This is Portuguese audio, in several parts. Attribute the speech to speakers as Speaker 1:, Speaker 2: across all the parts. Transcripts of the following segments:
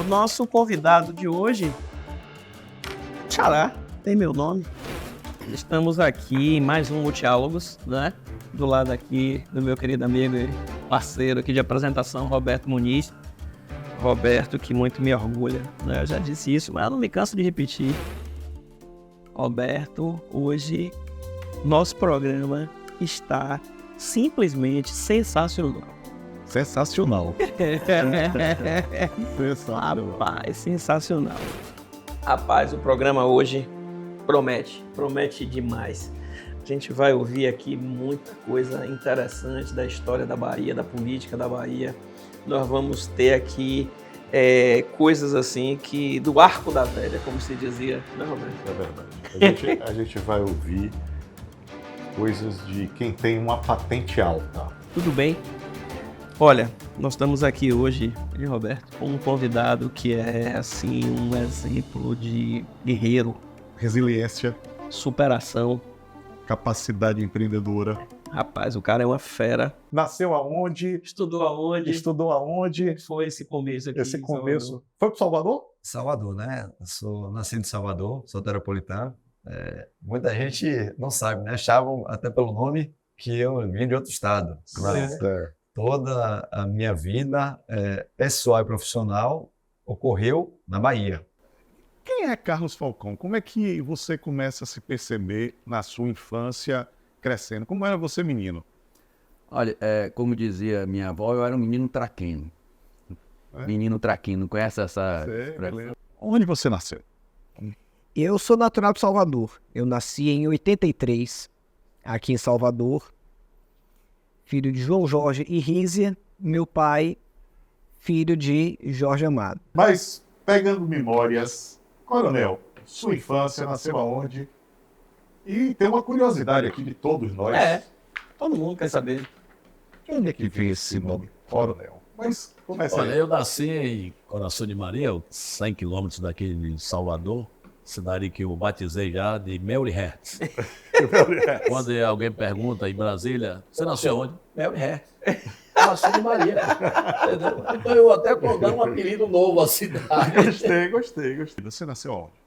Speaker 1: nosso convidado de hoje, Xará, tem meu nome. Estamos aqui em mais um Multiálogos, né? Do lado aqui do meu querido amigo e parceiro aqui de apresentação, Roberto Muniz. Roberto, que muito me orgulha, né? Eu já disse isso, mas eu não me canso de repetir. Roberto, hoje, nosso programa está simplesmente sensacional.
Speaker 2: Sensacional. Sensacional.
Speaker 1: Rapaz, sensacional. Rapaz, o programa hoje promete demais. A gente vai ouvir aqui muita coisa interessante da história da Bahia, da política da Bahia. Nós vamos ter aqui coisas assim que do arco da velha, como se dizia, né, Roberto?
Speaker 2: É verdade. A gente vai ouvir coisas de quem tem uma patente alta.
Speaker 1: Tudo bem? Olha, nós estamos aqui hoje, Roberto, com um convidado que é assim um exemplo de guerreiro,
Speaker 2: Resiliência,
Speaker 1: superação.
Speaker 2: capacidade empreendedora.
Speaker 1: Rapaz, o cara é uma fera.
Speaker 2: Nasceu aonde?
Speaker 1: Estudou aonde?
Speaker 2: Estudou aonde?
Speaker 1: Foi esse começo aqui?
Speaker 2: Esse começo. Foi para Salvador?
Speaker 3: Salvador, né? Eu sou nascido em Salvador, sou terapolitano. Muita gente não sabe, né? Achavam até pelo nome que eu vim de outro estado. Mas
Speaker 2: Certo.
Speaker 3: toda a minha vida pessoal e profissional ocorreu na Bahia.
Speaker 2: Quem é Carlos Falcão? Como é que você começa a se perceber na sua infância crescendo? Como era você menino?
Speaker 4: Olha, como dizia minha avó, eu era um menino traquino. Menino traquino, conhece essa...
Speaker 2: Onde você nasceu?
Speaker 5: Eu sou natural de Salvador. Eu nasci em 83, aqui em Salvador. Filho de João Jorge e Rízia. Meu pai, filho de Jorge Amado.
Speaker 2: Mas, pegando memórias, Coronel, sua infância nasceu aonde? E tem uma curiosidade aqui de todos nós.
Speaker 1: Todo mundo quer saber.
Speaker 2: De onde é que veio esse nome, Coronel? Mas começa
Speaker 6: Olha,
Speaker 2: aí.
Speaker 6: eu nasci em Coração de Maria, 100 quilômetros daqui de Salvador, cidade que eu batizei já de Mary Hertz. Quando alguém pergunta em Brasília, você nasceu onde? Mary Hertz. Coração de Maria. Entendeu? Então eu até vou dar um apelido novo à cidade.
Speaker 2: Gostei. Você nasceu onde?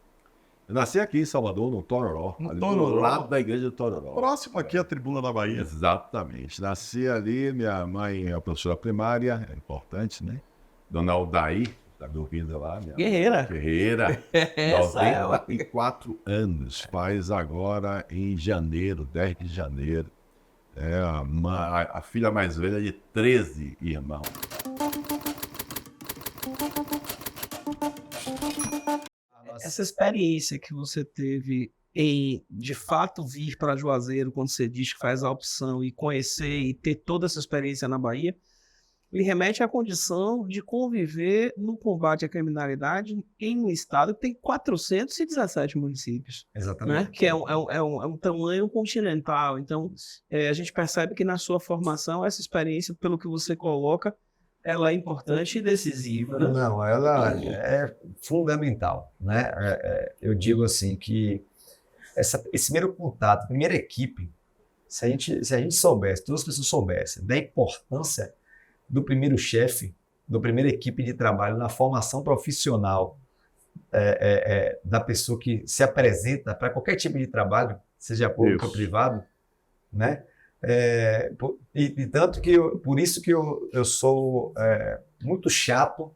Speaker 7: Eu nasci aqui em Salvador, no Tororó, ali
Speaker 2: Tororó.
Speaker 7: do lado da igreja do Tororó.
Speaker 2: Próximo aqui à Tribuna da Bahia.
Speaker 7: Exatamente. Nasci ali, minha mãe é professora primária, é importante, né? Dona Aldair, está me ouvindo lá. Minha
Speaker 1: Guerreira.
Speaker 7: Guerreira.
Speaker 1: Essa é ela.
Speaker 7: 94 anos, faz agora em janeiro, 10 de janeiro. É a filha mais velha de 13 irmãos.
Speaker 1: Essa experiência que você teve em, de fato, vir para Juazeiro, quando você diz que faz a opção e conhecer e ter toda essa experiência na Bahia, lhe remete à condição de conviver no combate à criminalidade em um estado que tem 417 municípios,
Speaker 3: Exatamente.
Speaker 1: né? Que é um tamanho continental. Então, a gente percebe que na sua formação, essa experiência, pelo que você coloca, ela é importante e decisiva, né?
Speaker 3: Não, ela é fundamental, né? Eu digo assim que esse primeiro contato, a primeira equipe, se a gente soubesse, todas as pessoas soubessem da importância do primeiro chefe, da primeira equipe de trabalho na formação profissional da pessoa que se apresenta para qualquer tipo de trabalho, seja público ou privado, né? E tanto que por isso que eu sou muito chato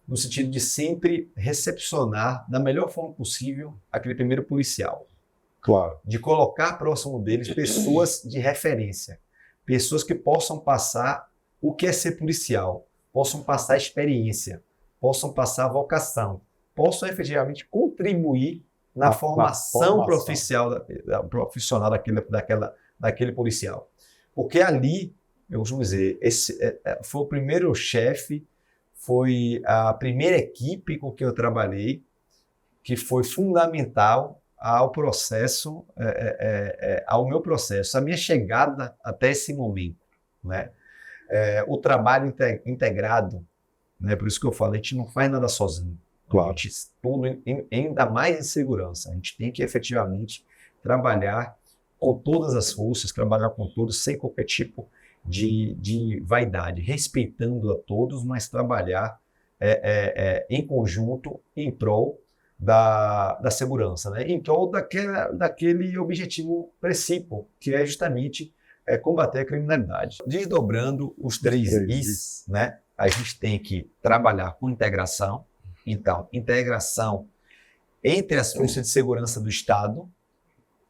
Speaker 3: no sentido de sempre recepcionar da melhor forma possível aquele primeiro policial.
Speaker 2: Claro.
Speaker 3: De colocar próximo deles pessoas de referência, pessoas que possam passar o que é ser policial, possam passar experiência, possam passar vocação, possam efetivamente contribuir na formação profissional daquele policial. Porque ali, eu costumo dizer, foi o primeiro chefe, foi a primeira equipe com que eu trabalhei, que foi fundamental ao processo, ao meu processo, a minha chegada até esse momento, né? O trabalho integrado, né? Por isso que eu falo, a gente não faz nada sozinho.
Speaker 2: Claro.
Speaker 3: A gente, tudo, ainda mais em segurança, a gente tem que efetivamente trabalhar com todas as forças, trabalhar com todos, sem qualquer tipo de vaidade, respeitando a todos, mas trabalhar em conjunto em prol da segurança, né? Em prol daquele objetivo principal, que é justamente combater a criminalidade. Desdobrando os 3 Is, né? A gente tem que trabalhar com integração. Então, integração entre as forças de segurança do Estado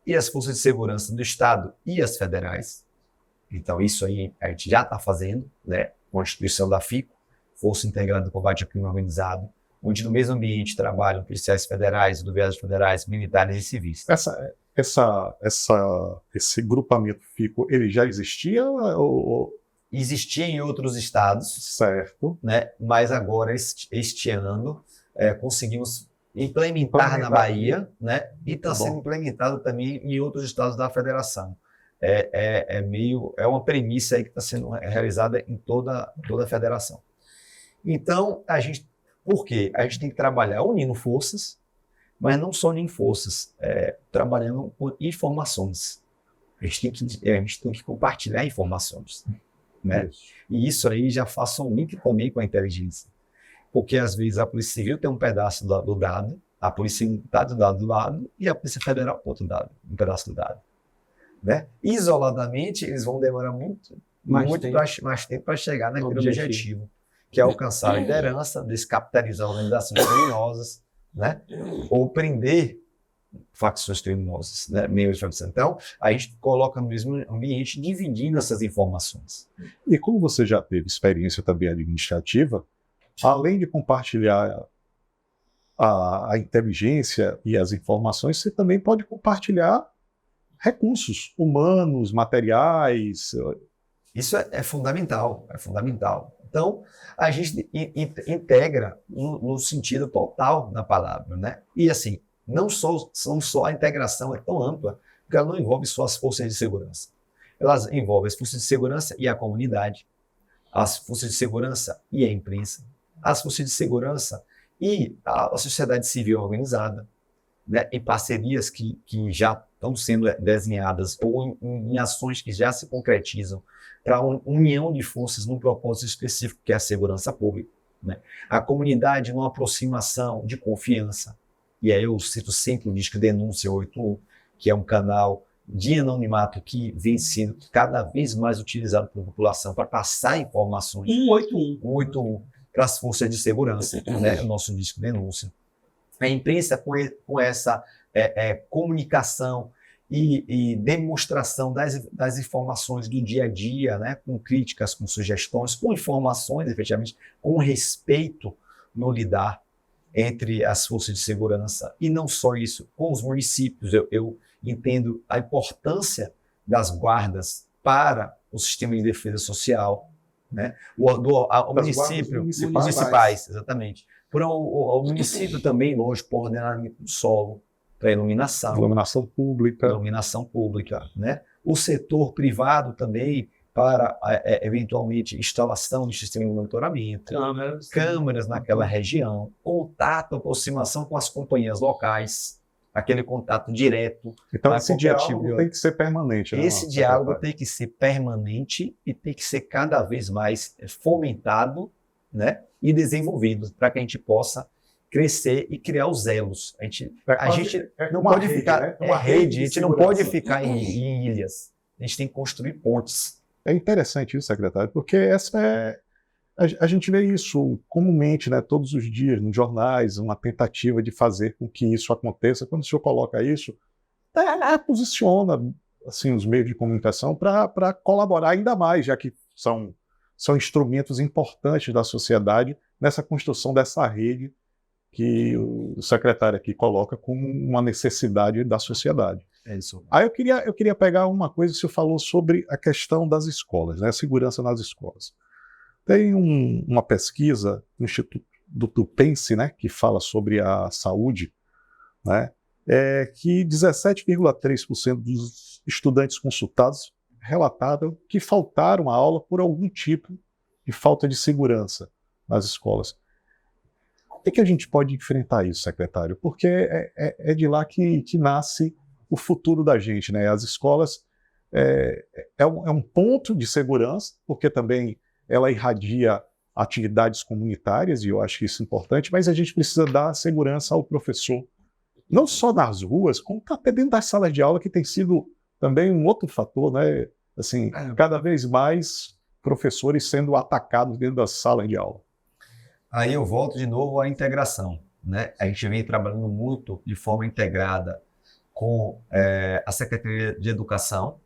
Speaker 3: e as forças de segurança do Estado e as federais. Então, isso aí a gente já está fazendo, né? Constituição da FICO, Força Integrada do Combate ao Crime Organizado, onde no mesmo ambiente trabalham policiais federais, rodoviários federais, militares e civis.
Speaker 2: Esse grupamento FICO, ele já existia?
Speaker 3: Existia em outros estados,
Speaker 2: Certo.
Speaker 3: né? Mas agora, este ano, conseguimos implementar na Bahia, né? E está sendo implementado também em outros estados da federação. É uma premissa aí que está sendo realizada em toda a federação. Então, por quê? A gente tem que trabalhar unindo forças, mas não só unindo forças, trabalhando com informações. A gente tem que compartilhar informações, né? E isso aí já faça um link também com a inteligência. Porque às vezes a Polícia Civil tem um pedaço do dado, a Polícia Militar do lado e a Polícia Federal do outro lado, um pedaço do dado, né? Isoladamente, eles vão demorar muito mais tempo para chegar naquele objetivo, que é alcançar a liderança, descapitalizar organizações criminosas, né? Ou prender facções criminosas, né? Meios de facção. Então, a gente coloca no mesmo ambiente, dividindo essas informações.
Speaker 2: E como você já teve experiência também administrativa, além de compartilhar a inteligência e as informações, você também pode compartilhar recursos humanos, materiais.
Speaker 3: Isso é fundamental, é fundamental. Então, a gente integra no sentido total da palavra, né? E assim, não só a integração é tão ampla, porque ela não envolve só as forças de segurança. Elas envolvem as forças de segurança e a comunidade, as forças de segurança e a imprensa, as forças de segurança e a sociedade civil organizada, né? Em parcerias que já estão sendo desenhadas ou em ações que já se concretizam para uma união de forças num propósito específico, que é a segurança pública, né? A comunidade numa aproximação de confiança. E aí eu cito sempre o Disque Denúncia 81, que é um canal de anonimato que vem sendo cada vez mais utilizado pela população para passar informações. 181 para as forças de segurança, né? O nosso Disque Denúncia. A imprensa com essa comunicação e demonstração das informações do dia a dia, né? Com críticas, com sugestões, com informações, efetivamente, com respeito no lidar entre as forças de segurança. E não só isso, com os municípios. Eu entendo a importância das guardas para o sistema de defesa social, né? O município, municipais, exatamente. Para o município também, lógico, para o ordenamento do solo, para a iluminação pública, né? O setor privado também para, eventualmente, instalação de sistema de monitoramento, câmeras naquela região, contato, aproximação com as companhias locais, aquele contato direto.
Speaker 2: Então, esse diálogo tem que ser permanente, né?
Speaker 3: Esse diálogo tem que ser permanente e tem que ser cada vez mais fomentado, né? E desenvolvido, para que a gente possa crescer e criar os elos. A gente não pode ficar uma rede, a gente não pode ficar em ilhas. A gente tem que construir pontes.
Speaker 2: É interessante isso, secretário, porque a gente vê isso comumente, né, todos os dias nos jornais, uma tentativa de fazer com que isso aconteça. Quando o senhor coloca isso, posiciona assim, os meios de comunicação para colaborar ainda mais, já que são instrumentos importantes da sociedade nessa construção dessa rede que o secretário aqui coloca como uma necessidade da sociedade.
Speaker 3: É isso.
Speaker 2: Aí eu queria pegar uma coisa que o senhor falou sobre a questão das escolas, né, a segurança nas escolas. Tem uma pesquisa no Instituto do Pense, né, que fala sobre a saúde, né, que 17,3% dos estudantes consultados relataram que faltaram à aula por algum tipo de falta de segurança nas escolas. Como é que a gente pode enfrentar isso, secretário? Porque é de lá que nasce o futuro da gente, né? As escolas é um ponto de segurança, porque também ela irradia atividades comunitárias, e eu acho isso importante, mas a gente precisa dar segurança ao professor, não só nas ruas, como até dentro das salas de aula, que tem sido também um outro fator, né? Assim, cada vez mais professores sendo atacados dentro da sala de aula.
Speaker 3: Aí eu volto de novo à integração, né? A gente vem trabalhando muito de forma integrada com a Secretaria de Educação,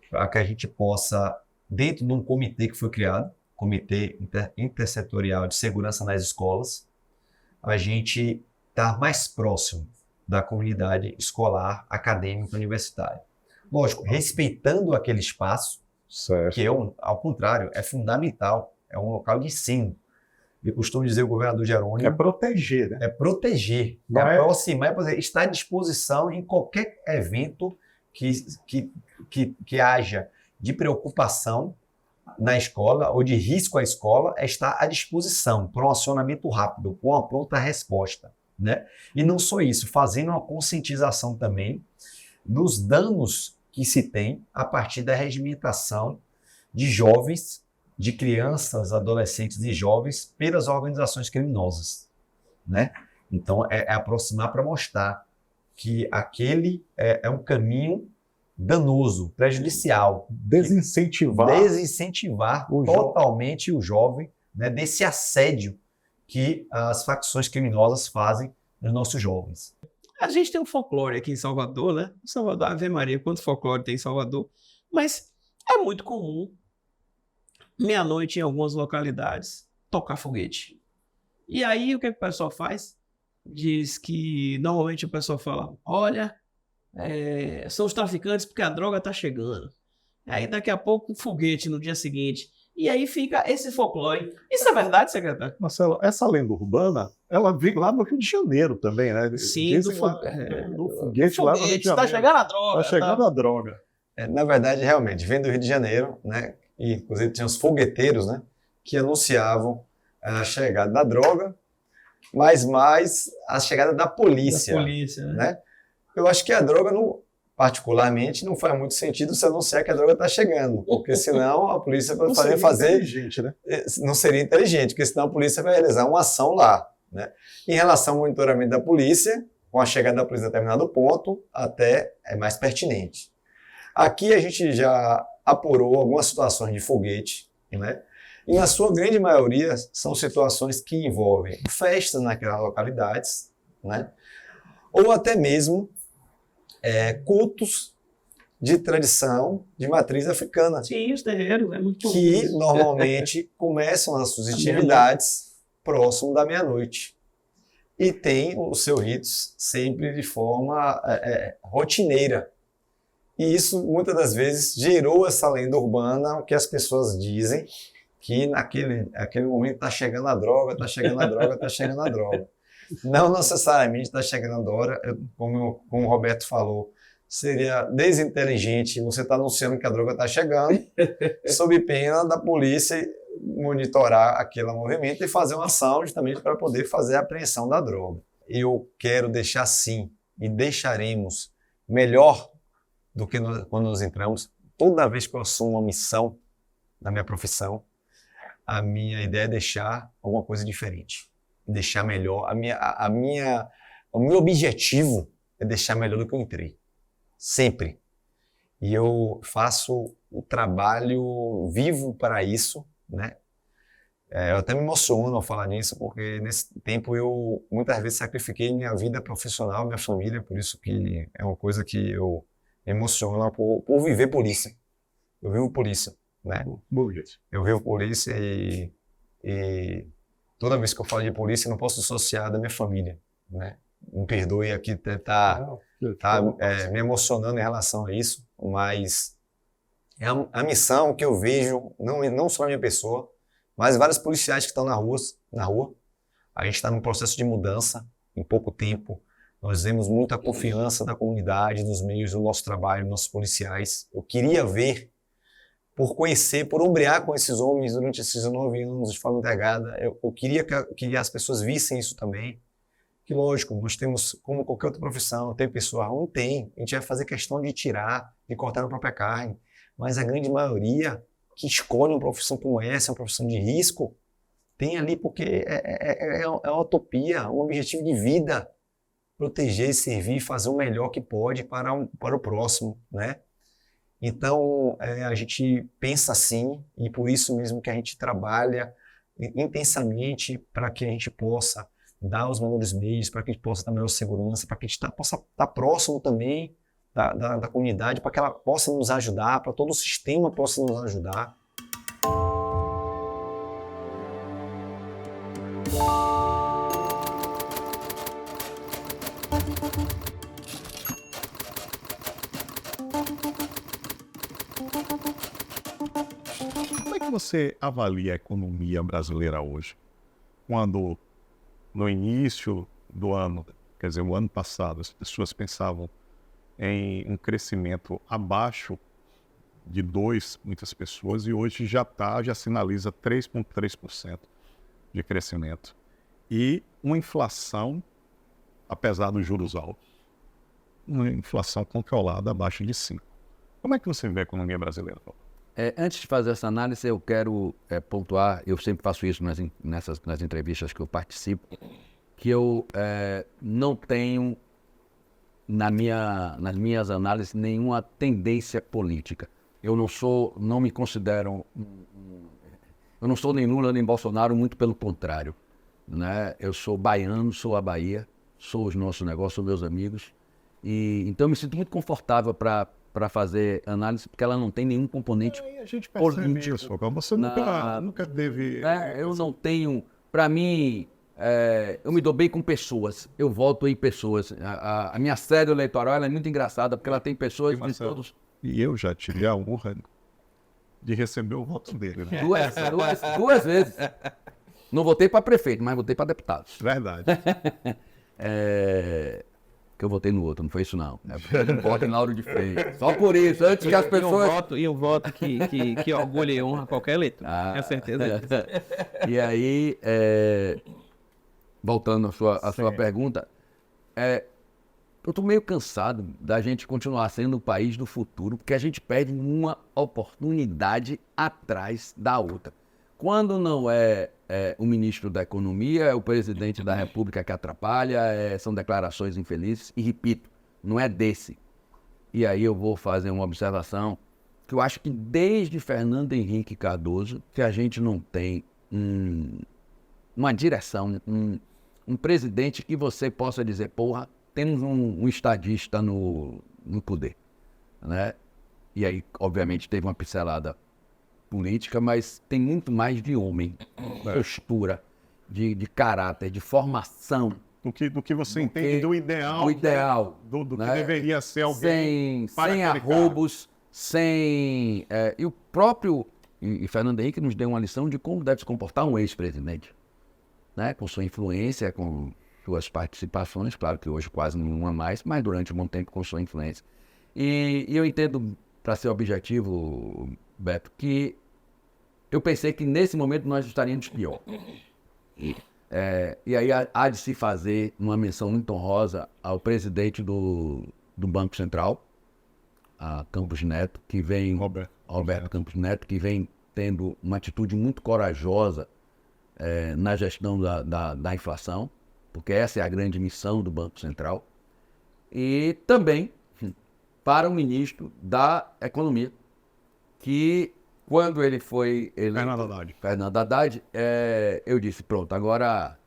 Speaker 3: para que a gente possa, dentro de um comitê que foi criado, Comitê Intersetorial de Segurança nas Escolas, a gente estar mais próximo da comunidade escolar, acadêmica, universitária. Lógico, respeitando aquele espaço,
Speaker 2: Certo.
Speaker 3: que ao contrário, é fundamental, é um local de ensino. Eu costumo dizer o governador Jerônimo...
Speaker 2: É proteger, né?
Speaker 3: É proteger,
Speaker 2: Não
Speaker 3: é
Speaker 2: é-
Speaker 3: aproximar, estar à disposição em qualquer evento que haja de preocupação na escola ou de risco à escola, é estar à disposição para um acionamento rápido, com uma pronta resposta, né? E não só isso, fazendo uma conscientização também dos danos que se tem a partir da regimentação de jovens, de crianças, adolescentes e jovens pelas organizações criminosas, né? Então, é aproximar para mostrar que aquele é um caminho danoso, prejudicial.
Speaker 2: Desincentivar.
Speaker 3: Desincentivar
Speaker 2: o
Speaker 3: totalmente o jovem, né, desse assédio que as facções criminosas fazem nos nossos jovens.
Speaker 1: A gente tem um folclore aqui em Salvador, né? Em Salvador, Ave Maria, quanto folclore tem em Salvador. Mas é muito comum, meia-noite em algumas localidades, tocar foguete. E aí, o que o pessoal faz? Diz que, normalmente, o pessoal fala, olha, são os traficantes porque a droga tá chegando. Aí, daqui a pouco, um foguete no dia seguinte. E aí fica esse folclore. Isso é verdade, secretário?
Speaker 2: Marcelo, essa lenda urbana, ela vem lá no Rio de Janeiro também, né?
Speaker 1: Sim,
Speaker 2: Dizem
Speaker 1: do
Speaker 2: lá, do foguete lá no Rio de
Speaker 1: tá
Speaker 2: Janeiro.
Speaker 1: chegando a droga.
Speaker 2: Tá chegando a droga.
Speaker 3: Na verdade, realmente, vem do Rio de Janeiro, né? E, inclusive, tinha os fogueteiros, né? Que anunciavam a chegada da droga, mas mais a chegada da polícia.
Speaker 1: Da polícia,
Speaker 3: né? Eu acho que a droga, particularmente, não faz muito sentido se anunciar que a droga está chegando, porque senão a polícia vai fazer...
Speaker 2: inteligente, né?
Speaker 3: Não seria inteligente, porque senão a polícia vai realizar uma ação lá, né? Em relação ao monitoramento da polícia, com a chegada da polícia a determinado ponto, até é mais pertinente. Aqui a gente já apurou algumas situações de foguete, né? E na sua grande maioria são situações que envolvem festas naquelas localidades, né? Ou até mesmo cultos de tradição de matriz africana.
Speaker 1: Sim, os terreiros, é muito comum
Speaker 3: Que
Speaker 1: isso.
Speaker 3: normalmente começam as suas atividades próximo da meia-noite. E tem os seus ritos sempre de forma rotineira. E isso, muitas das vezes, gerou essa lenda urbana, que as pessoas dizem que naquele momento está chegando a droga, está chegando a droga, está chegando a droga. Não necessariamente está chegando a droga, como o Roberto falou, seria desinteligente você estar anunciando que a droga está chegando, sob pena da polícia monitorar aquele movimento e fazer uma ação justamente para poder fazer a apreensão da droga. Eu quero deixar sim, e deixaremos melhor do que quando nós entramos. Toda vez que eu assumo uma missão na minha profissão, a minha ideia é deixar alguma coisa diferente, deixar melhor. O meu objetivo é deixar melhor do que eu entrei, sempre. E eu faço o trabalho vivo para isso, né? Eu até me emociono ao falar nisso, porque nesse tempo eu muitas vezes sacrifiquei minha vida profissional, minha família, por isso que é uma coisa que eu me emociono por viver polícia. Eu vivo polícia, né? Eu vivo polícia e toda vez que eu falo de polícia eu não posso dissociar da minha família, né? Me perdoe aqui tá me emocionando em relação a isso, mas é a missão que eu vejo, não só a minha pessoa, mas vários policiais que estão na rua. A gente está num processo de mudança em pouco tempo. Nós vemos muita confiança da comunidade, nos meios do nosso trabalho, nossos policiais. Eu queria ver, por conhecer, por ombrear com esses homens durante esses 9 anos de forma integrada, eu queria que as pessoas vissem isso também. Que lógico, nós temos, como qualquer outra profissão, tem pessoa ruim? Tem. A gente vai fazer questão de tirar, de cortar na própria carne. Mas a grande maioria que escolhe uma profissão como essa, uma profissão de risco, tem ali porque é uma utopia, um objetivo de vida, proteger, servir, fazer o melhor que pode para o próximo, né? Então, a gente pensa assim, e por isso mesmo que a gente trabalha intensamente para que a gente possa dar os melhores meios, para que a gente possa dar melhor segurança, para que a gente possa estar próximo também da comunidade, para que ela possa nos ajudar, para todo o sistema possa nos ajudar.
Speaker 2: Como é que você avalia a economia brasileira hoje? Quando no início do ano, quer dizer, o ano passado, as pessoas pensavam em um crescimento abaixo de 2%, muitas pessoas, e hoje já sinaliza 3,3% de crescimento. E uma inflação, apesar dos juros altos, uma inflação controlada abaixo de 5%. Como é que você vê a economia brasileira, Paulo?
Speaker 4: Antes de fazer essa análise, eu quero pontuar, eu sempre faço isso nas entrevistas que eu participo, que eu não tenho, nas minhas análises, nenhuma tendência política. Eu não me considero, eu não sou nem Lula nem Bolsonaro, muito pelo contrário, né? Eu sou baiano, sou a Bahia, sou os nossos negócios, sou meus amigos, e então eu me sinto muito confortável para fazer análise, porque ela não tem nenhum componente
Speaker 2: A gente percebe
Speaker 4: político.
Speaker 2: isso, você nunca teve...
Speaker 4: Eu não tenho, para mim, eu me dou bem com pessoas, eu voto em pessoas. A minha cédula eleitoral ela é muito engraçada, porque ela tem pessoas de todos...
Speaker 2: E eu já tive a honra de receber o voto dele, né?
Speaker 4: Duas vezes. Não votei para prefeito, mas votei para deputado.
Speaker 2: Verdade.
Speaker 4: Que eu votei no outro, não foi isso não. Voto em Lauro de Freitas. Só por isso, antes que as pessoas...
Speaker 1: E um voto que orgulha e honra qualquer eleitor. Tenho certeza disso.
Speaker 4: E aí, voltando à sua pergunta, eu estou meio cansado da gente continuar sendo o país do futuro, porque a gente perde uma oportunidade atrás da outra. Quando não é o ministro da Economia, é o presidente da República que atrapalha, são declarações infelizes, e repito, não é desse. E aí eu vou fazer uma observação, que eu acho que desde Fernando Henrique Cardoso, que a gente não tem uma direção, um presidente que você possa dizer, porra, temos um estadista no poder, né? E aí, obviamente, teve uma pincelada política, mas tem muito mais de homem, postura, de caráter, de formação.
Speaker 2: Do que você entende do ideal.
Speaker 4: O ideal.
Speaker 2: Do
Speaker 4: né?
Speaker 2: que deveria ser alguém.
Speaker 4: Sem arroubos, sem... e o próprio... E Fernando Henrique nos deu uma lição de como deve se comportar um ex-presidente, né? Com sua influência, com suas participações, claro que hoje quase nenhuma mais, mas durante um bom tempo com sua influência. E eu entendo, para ser objetivo, Beto, que eu pensei que nesse momento nós estaríamos pior. E aí há de se fazer uma menção muito honrosa ao presidente do Banco Central, a Campos Neto, que vem... Roberto Campos Neto, que vem tendo uma atitude muito corajosa na gestão da inflação, porque essa é a grande missão do Banco Central. E também para o ministro da Economia, que quando ele foi eleito, Fernando Haddad, eu disse, pronto, agora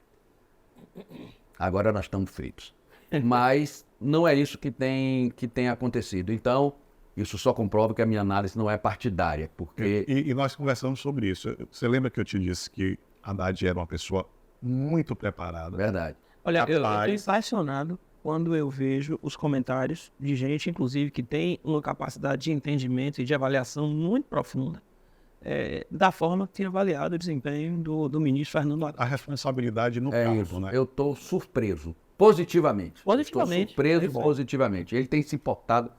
Speaker 4: nós estamos feitos. Mas não é isso que tem acontecido. Então, isso só comprova que a minha análise não é partidária, porque...
Speaker 2: E nós conversamos sobre isso. Você lembra que eu te disse que Haddad era uma pessoa muito preparada?
Speaker 4: Verdade.
Speaker 1: Olha, eu estou impressionado quando eu vejo os comentários de gente, inclusive, que tem uma capacidade de entendimento e de avaliação muito profunda da forma que tem avaliado o desempenho do ministro Fernando Haddad.
Speaker 2: A responsabilidade no cargo, né?
Speaker 4: Eu estou surpreso, positivamente.
Speaker 1: Positivamente.
Speaker 4: Estou surpreso positivamente. Ele tem se portado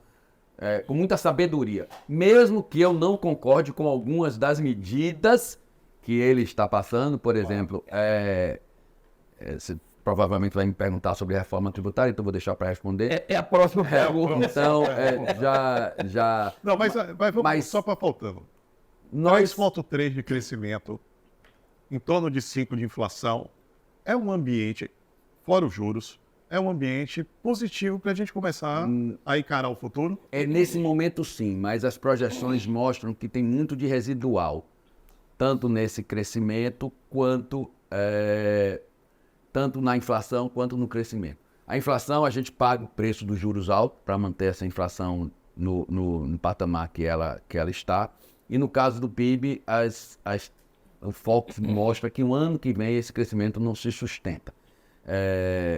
Speaker 4: com muita sabedoria, mesmo que eu não concorde com algumas das medidas que ele está passando. Por exemplo, você provavelmente vai me perguntar sobre a reforma tributária, então vou deixar para responder.
Speaker 1: É a próxima pergunta.
Speaker 4: Então, já...
Speaker 2: Não, mas vamos só para faltando.
Speaker 4: Nós...
Speaker 2: 3,3% de crescimento em torno de 5% de inflação, é um ambiente, fora os juros, é um ambiente positivo para a gente começar a encarar o futuro?
Speaker 4: É nesse momento sim, mas as projeções mostram que tem muito de residual, tanto nesse crescimento quanto tanto na inflação quanto no crescimento. A inflação, a gente paga o preço dos juros altos para manter essa inflação no patamar que ela está. E no caso do PIB, o foco mostra que o ano que vem esse crescimento não se sustenta.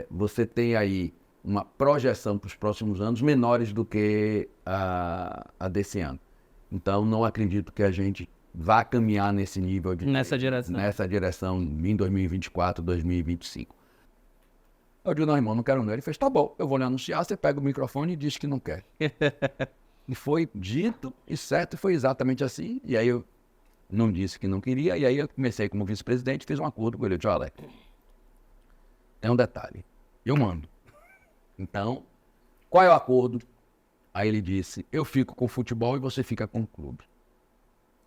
Speaker 4: Você tem aí uma projeção para os próximos anos menores do que a desse ano. Então, não acredito que a gente vá caminhar nesse nível
Speaker 1: Nessa direção
Speaker 4: em 2024, 2025. Eu digo, não, irmão, não quero não. Ele fez, tá bom, eu vou lhe anunciar, você pega o microfone e diz que não quer. E foi dito e certo, e foi exatamente assim. E aí eu não disse que não queria, e aí eu comecei como vice-presidente, fiz um acordo com ele. Eu disse, olha, tem um detalhe, eu mando. Então, qual é o acordo? Aí ele disse, eu fico com o futebol e você fica com o clube.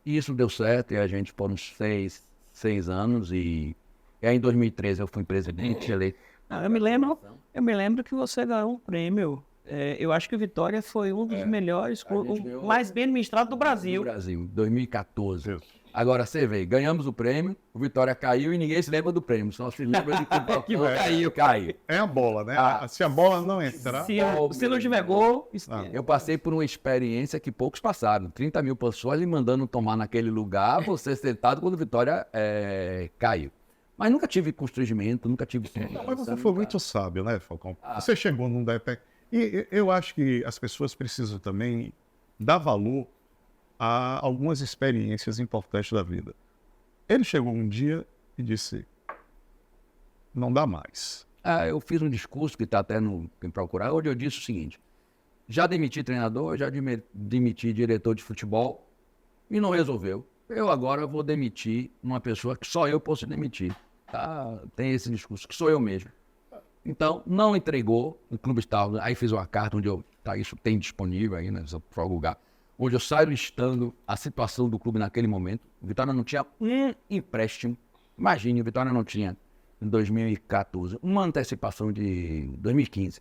Speaker 4: E isso deu certo, e a gente foram 6 anos, e aí em 2013 eu fui presidente, eleito.
Speaker 1: Eu me lembro que você ganhou um prêmio. Eu acho que o Vitória foi um dos melhores, o mais bem administrado do Brasil.
Speaker 4: Do Brasil, 2014. Agora, você vê, ganhamos o prêmio, o Vitória caiu e ninguém se lembra do prêmio. Só se lembra de que caiu.
Speaker 2: É a bola, né? Se a bola não entrar...
Speaker 1: Se não tiver gol...
Speaker 4: Eu passei por uma experiência que poucos passaram. 30 mil pessoas lhe mandando tomar naquele lugar, você sentado quando o Vitória caiu. Mas nunca tive constrangimento, nunca tive...
Speaker 2: Não, mas você foi muito sábio, né, Falcão? Você chegou num... E eu acho que as pessoas precisam também dar valor a algumas experiências importantes da vida. Ele chegou um dia e disse, não dá mais.
Speaker 4: Eu fiz um discurso que está até no Quem Procurar, onde eu disse o seguinte, já demiti treinador, já demiti diretor de futebol e não resolveu. Eu agora vou demitir uma pessoa que só eu posso demitir. Tá? Tem esse discurso, que sou eu mesmo. Então, não entregou, o clube estava, aí fiz uma carta onde isso tem disponível aí, né, para lugar, onde eu saio listando a situação do clube naquele momento. O Vitória não tinha um empréstimo, imagine, o Vitória não tinha, em 2014, uma antecipação de 2015,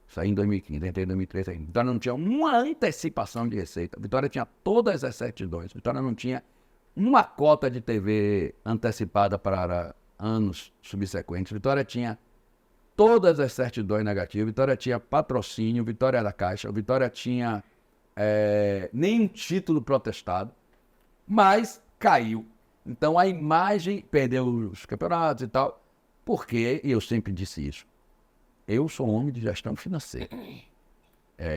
Speaker 4: saí em 2015, entrei em 2013, o Vitória não tinha uma antecipação de receita, o Vitória tinha todas as certidões, o Vitória não tinha uma cota de TV antecipada para anos subsequentes, o Vitória tinha todas as certidões negativas, Vitória tinha patrocínio, Vitória da Caixa, Vitória tinha nenhum título protestado, mas caiu. Então a imagem perdeu os campeonatos e tal, porque, e eu sempre disse isso, eu sou um homem de gestão financeira.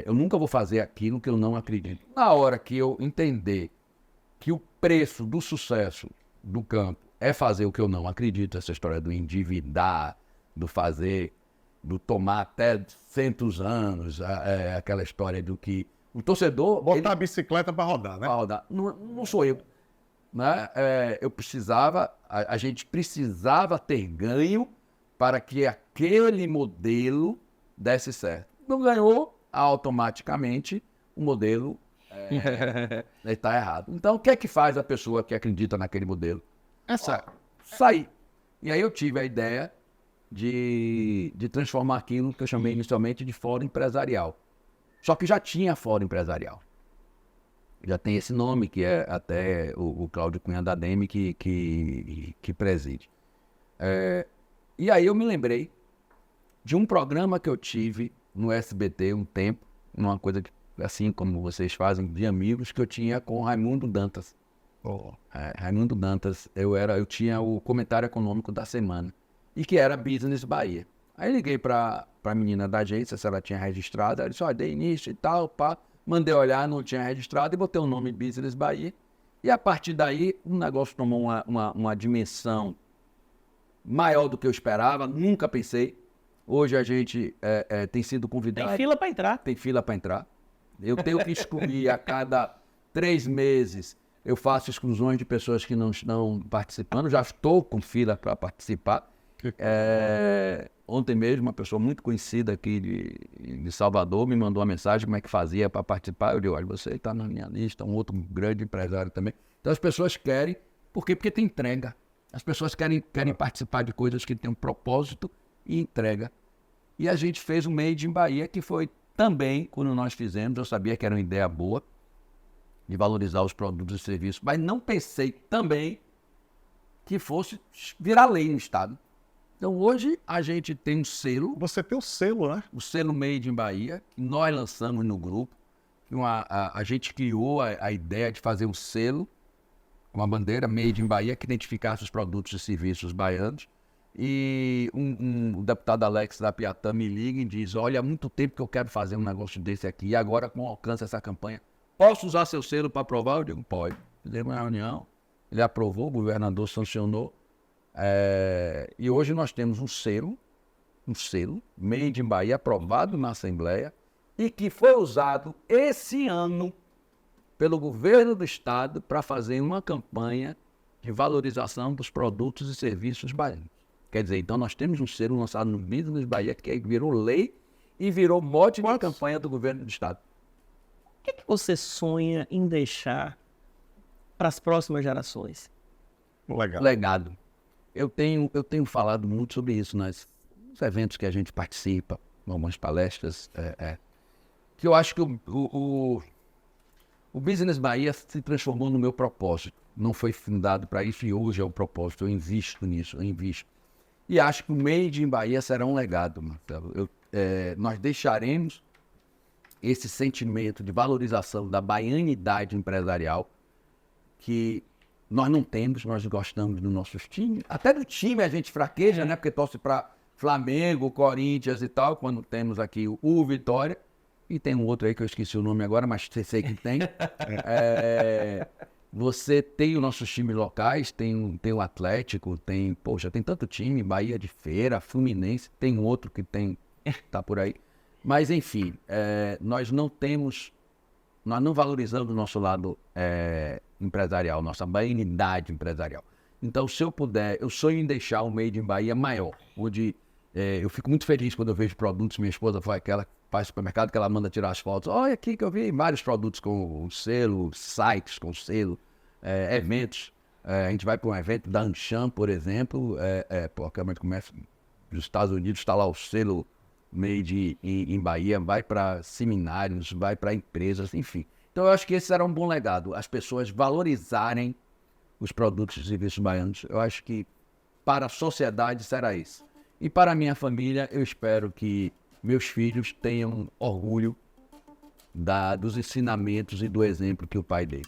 Speaker 4: Eu nunca vou fazer aquilo que eu não acredito. Na hora que eu entender que o preço do sucesso do campo é fazer o que eu não acredito, essa história do endividar, do fazer, do tomar até 100 anos, aquela história do que o torcedor...
Speaker 2: Botar a bicicleta para rodar, né?
Speaker 4: Para rodar. Não sou eu. Né? Eu precisava, a gente precisava ter ganho para que aquele modelo desse certo. Não ganhou, automaticamente o modelo está errado. Então, o que é que faz a pessoa que acredita naquele modelo? Sair. E aí eu tive a ideia de transformar aquilo que eu chamei inicialmente de fórum empresarial. Só que já tinha fórum empresarial. Já tem esse nome, que é até o Cláudio Cunha da Deme que preside. E aí eu me lembrei de um programa que eu tive no SBT um tempo, numa coisa que, assim como vocês fazem, de amigos, que eu tinha com Raimundo Dantas. Raimundo Dantas, eu tinha o comentário econômico da semana, e que era Business Bahia. Aí liguei para a menina da agência, se ela tinha registrado, ela disse, dei início e tal, pá. Mandei olhar, não tinha registrado, e botei o nome Business Bahia. E a partir daí, o negócio tomou uma dimensão maior do que eu esperava, nunca pensei. Hoje a gente tem sido convidado...
Speaker 1: Tem fila para entrar.
Speaker 4: Tem fila para entrar. Eu tenho que excluir a cada 3 meses, eu faço exclusões de pessoas que não estão participando, já estou com fila para participar. Ontem mesmo, uma pessoa muito conhecida aqui de Salvador me mandou uma mensagem como é que fazia para participar. Eu disse, olha, você está na minha lista, um outro grande empresário também. Então as pessoas querem, por quê? Porque tem entrega. As pessoas querem participar de coisas que têm um propósito e entrega. E a gente fez o Made in Bahia, que foi também, quando nós fizemos, eu sabia que era uma ideia boa, de valorizar os produtos e serviços, mas não pensei também que fosse virar lei no Estado. Então, hoje, a gente tem um selo,
Speaker 2: Você tem o selo, né?
Speaker 4: o selo Made in Bahia, que nós lançamos no grupo. A gente criou a ideia de fazer um selo, uma bandeira Made in Bahia, que identificasse os produtos e serviços baianos. E o deputado Alex da Piatã me liga e diz: olha, há muito tempo que eu quero fazer um negócio desse aqui, e agora com alcance essa campanha, posso usar seu selo para aprovar? Eu digo: pode. Fizemos uma reunião, ele aprovou, o governador sancionou, e hoje nós temos um selo, Made in Bahia, aprovado na Assembleia, e que foi usado esse ano pelo governo do Estado para fazer uma campanha de valorização dos produtos e serviços baianos. Quer dizer, então nós temos um selo lançado no Business Bahia, que virou lei e virou mote de campanha do governo do Estado.
Speaker 1: O que você sonha em deixar para as próximas gerações?
Speaker 2: Legal.
Speaker 4: Legado. Eu tenho falado muito sobre isso nos eventos que a gente participa, algumas palestras, que eu acho que o Business Bahia se transformou no meu propósito. Não foi fundado para isso e hoje é o propósito. Eu invisto nisso, eu invisto. E acho que o Made in Bahia será um legado, Marcelo. Nós deixaremos esse sentimento de valorização da baianidade empresarial que nós não temos, nós gostamos dos nossos times. Até do time a gente fraqueja, né? Porque torce para Flamengo, Corinthians e tal, quando temos aqui o Vitória. E tem um outro aí que eu esqueci o nome agora, mas sei que tem. Você tem os nossos times locais, tem o Atlético, tem tanto time, Bahia de Feira, Fluminense, tem outro que tá por aí. Mas, enfim, nós não valorizamos o nosso lado empresarial, nossa baianidade empresarial. Então, se eu puder, eu sonho em deixar o Made in Bahia maior, onde eu fico muito feliz quando eu vejo produtos, minha esposa foi aquela que faz supermercado, que ela manda tirar as fotos. Olha aqui que eu vi vários produtos com o selo, sites com selo, eventos. A gente vai para um evento da Anshan, por exemplo, a Câmara de Comércio dos Estados Unidos, está lá o selo Made in Bahia, vai para seminários, vai para empresas, enfim. Então eu acho que esse será um bom legado, as pessoas valorizarem os produtos e serviços baianos. Eu acho que para a sociedade será isso. E para a minha família, eu espero que meus filhos tenham orgulho dos ensinamentos e do exemplo que o pai deu.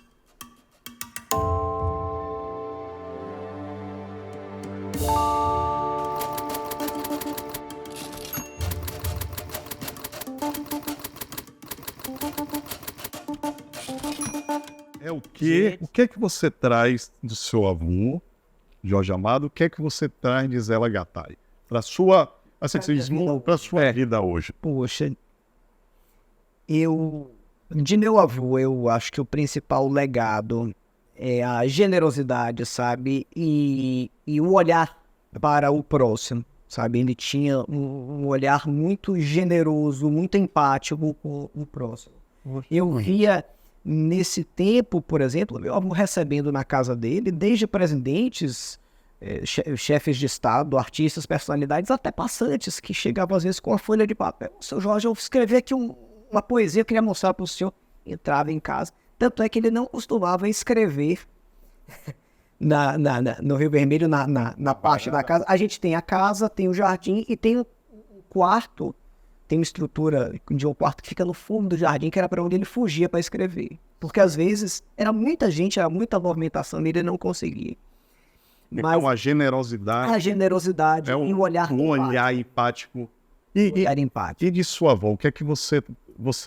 Speaker 2: O que é que você traz do seu avô, Jorge Amado? O que é que você traz de Zélia Gattai? Para sua vida hoje.
Speaker 5: Poxa, de meu avô, eu acho que o principal legado é a generosidade, sabe? E o olhar para o próximo, sabe? Ele tinha um olhar muito generoso, muito empático com o próximo. Eu via nesse tempo, por exemplo, meu avô recebendo na casa dele, desde presidentes, chefes de Estado, artistas, personalidades, até passantes que chegavam às vezes com uma folha de papel. Seu Jorge, eu escrevi aqui uma poesia, eu queria mostrar para o senhor. Entrava em casa. Tanto é que ele não costumava escrever no Rio Vermelho, na parte da casa. A gente tem a casa, tem o jardim e tem um quarto. Tem uma estrutura de um quarto que fica no fundo do jardim, que era para onde ele fugia para escrever. Porque às vezes era muita gente, era muita movimentação e ele não conseguia. Mas
Speaker 2: então, a generosidade.
Speaker 5: A generosidade e o olhar
Speaker 2: empático.
Speaker 5: empático.
Speaker 2: E de sua avó, o que é que você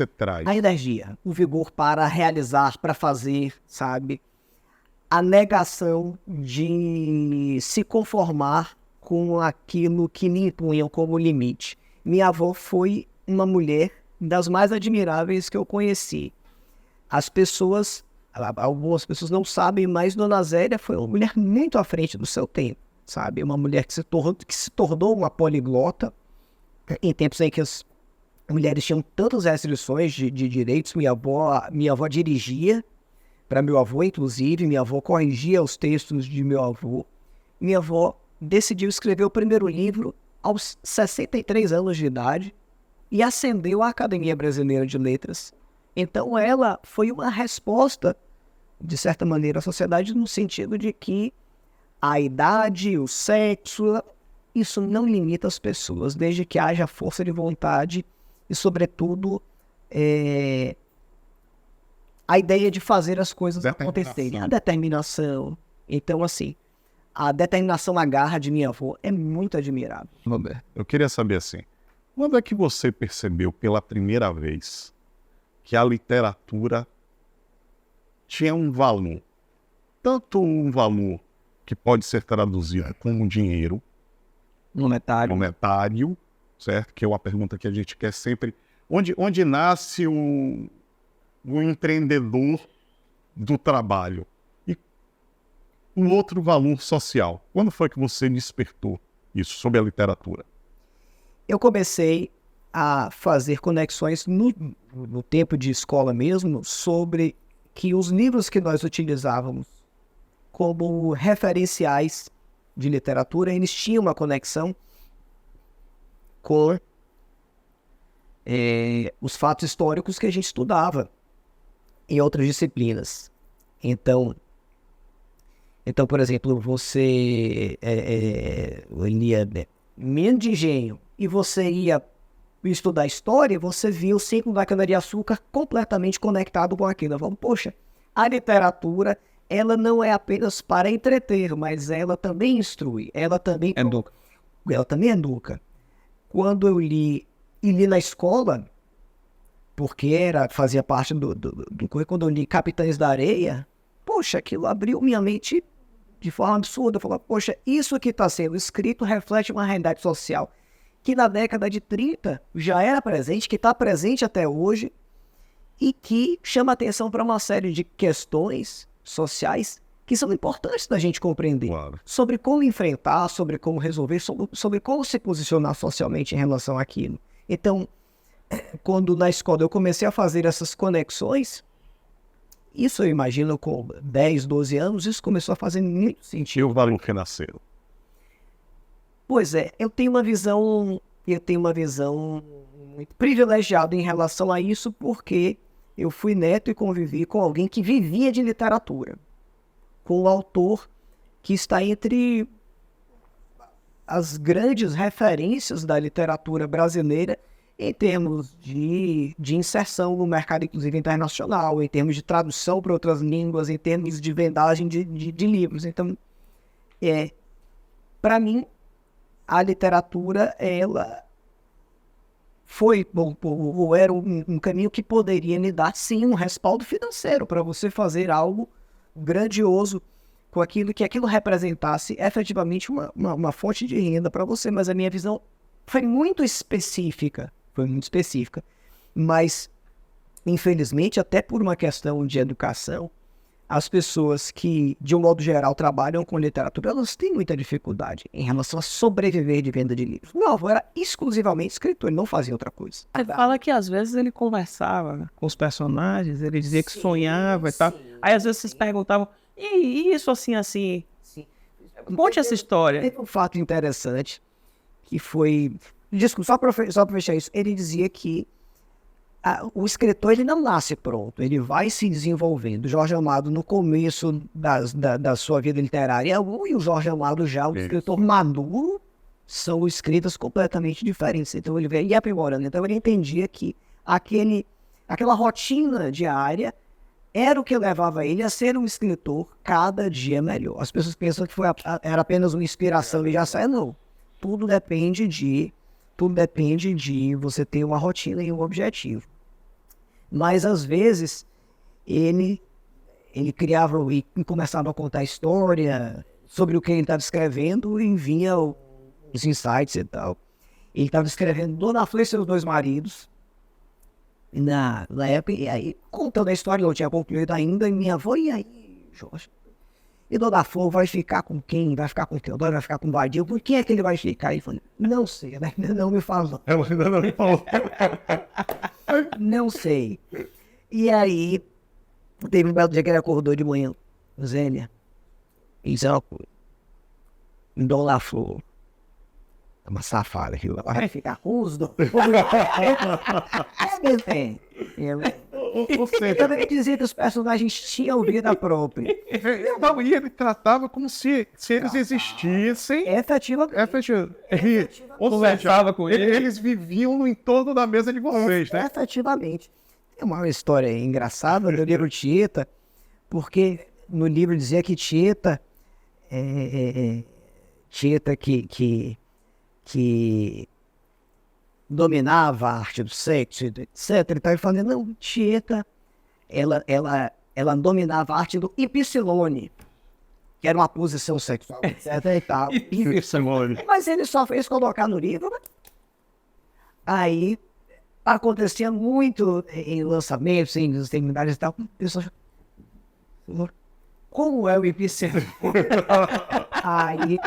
Speaker 2: traz?
Speaker 5: A energia, o vigor para realizar, para fazer, sabe? A negação de se conformar com aquilo que me impunham como limite. Minha avó foi uma mulher das mais admiráveis que eu conheci. Algumas pessoas não sabem, mas Dona Zélia foi uma mulher muito à frente do seu tempo, sabe? Uma mulher que se tornou uma poliglota em tempos em que as mulheres tinham tantas restrições de direitos. Minha avó dirigia para meu avô, inclusive, minha avó corrigia os textos de meu avô. minha avó decidiu escrever o primeiro livro aos 63 anos de idade e ascendeu à Academia Brasileira de Letras. Então ela foi uma resposta, de certa maneira, à sociedade no sentido de que a idade, o sexo, isso não limita as pessoas, desde que haja força de vontade e, sobretudo, a ideia de fazer as coisas acontecerem, a determinação. Então, assim, a determinação, a garra de minha avó é muito admirável.
Speaker 2: Roberto, eu queria saber assim, quando é que você percebeu pela primeira vez que a literatura tinha um valor? Tanto um valor que pode ser traduzido como dinheiro, monetário, certo? Que é uma pergunta que a gente quer sempre. Onde nasce o empreendedor do trabalho? E um outro valor social. Quando foi que você despertou isso sobre a literatura?
Speaker 5: Eu comecei a fazer conexões no tempo de escola mesmo, sobre que os livros que nós utilizávamos como referenciais de literatura, eles tinham uma conexão com os fatos históricos que a gente estudava em outras disciplinas. Então, por exemplo, você lia Menino de Engenho e você ia estudar história, você via o ciclo da cana-de-açúcar completamente conectado com aquilo. Eu falo, poxa, a literatura, ela não é apenas para entreter, mas ela também instrui, ela também educa. Ela também educa. Quando eu li na escola, porque fazia parte do quando eu li Capitães da Areia, poxa, aquilo abriu minha mente de forma absurda. Eu falei, poxa, isso que está sendo escrito reflete uma realidade social que na década de 30 já era presente, que está presente até hoje e que chama atenção para uma série de questões sociais que são importantes da gente compreender.
Speaker 2: Claro.
Speaker 5: Sobre como enfrentar, sobre como resolver, sobre como se posicionar socialmente em relação àquilo. Então, quando na escola eu comecei a fazer essas conexões, isso eu imagino com 10, 12 anos, isso começou a fazer muito sentido.
Speaker 2: E o valor financeiro?
Speaker 5: Pois é, eu tenho uma visão muito privilegiada em relação a isso, porque eu fui neto e convivi com alguém que vivia de literatura, com um autor que está entre as grandes referências da literatura brasileira em termos de inserção no mercado, inclusive internacional, em termos de tradução para outras línguas, em termos de vendagem de livros. Então, para mim, a literatura, ela foi, ou era um caminho que poderia me dar, sim, um respaldo financeiro para você fazer algo grandioso com aquilo, que aquilo representasse efetivamente uma fonte de renda para você. Mas a minha visão foi muito específica, mas, infelizmente, até por uma questão de educação, as pessoas que, de um modo geral, trabalham com literatura, elas têm muita dificuldade em relação a sobreviver de venda de livros. Meu avô era exclusivamente escritor, ele não fazia outra coisa.
Speaker 1: Aí fala que às vezes ele conversava com os personagens, ele dizia que sonhava e tal. Aí às vezes vocês perguntavam, e isso assim? Sim. Conte essa história.
Speaker 5: Teve um fato interessante, que foi... Desculpa, só para fechar isso, ele dizia que o escritor, ele não nasce pronto, ele vai se desenvolvendo. Jorge Amado, no começo da sua vida literária, e o Jorge Amado já, o escritor maduro, são escritas completamente diferentes. Então ele veio aprimorando. Então ele entendia que aquela rotina diária era o que levava ele a ser um escritor cada dia melhor. As pessoas pensam que era apenas uma inspiração e já sai. Não. Tudo depende de você ter uma rotina e um objetivo. Mas, às vezes, ele criava e começava a contar história sobre o que ele estava escrevendo e vinha os insights e tal. Ele estava escrevendo Dona Flor e seus dois maridos, na época, e aí, contando a história, não tinha concluído ainda, e minha avó, e aí, Jorge? E Dona Flor vai ficar com quem? Vai ficar com o Teodoro? Vai ficar com o Vadil? Por quem é que ele vai ficar? Ele falou, não sei, ela ainda não me falou.
Speaker 2: Ela ainda não me falou.
Speaker 5: Não sei. E aí, teve um belo dia que ele acordou de manhã. Zélia, isso é uma coisa. Dona Flor. É uma safada, viu? Ela vai ficar com os dois. Eu também dizia que os personagens tinham vida própria.
Speaker 2: Não, e ele tratava como se eles existissem.
Speaker 5: Efetivamente.
Speaker 2: Ou
Speaker 1: Conversava
Speaker 2: seja,
Speaker 1: com ele.
Speaker 2: eles viviam no entorno da mesa de vocês, né?
Speaker 5: Efetivamente. Tem uma história engraçada do livro Tieta, porque no livro dizia que Tieta que dominava a arte do sexo, etc. E tal, e falando, não, Tieta, ela dominava a arte do Ipsilone, que era uma posição sexual, etc. E tal. Mas ele só fez colocar no livro, né? Aí acontecia muito em lançamentos, em seminários e tal. O pessoal, como é o Ipsilone? Aí,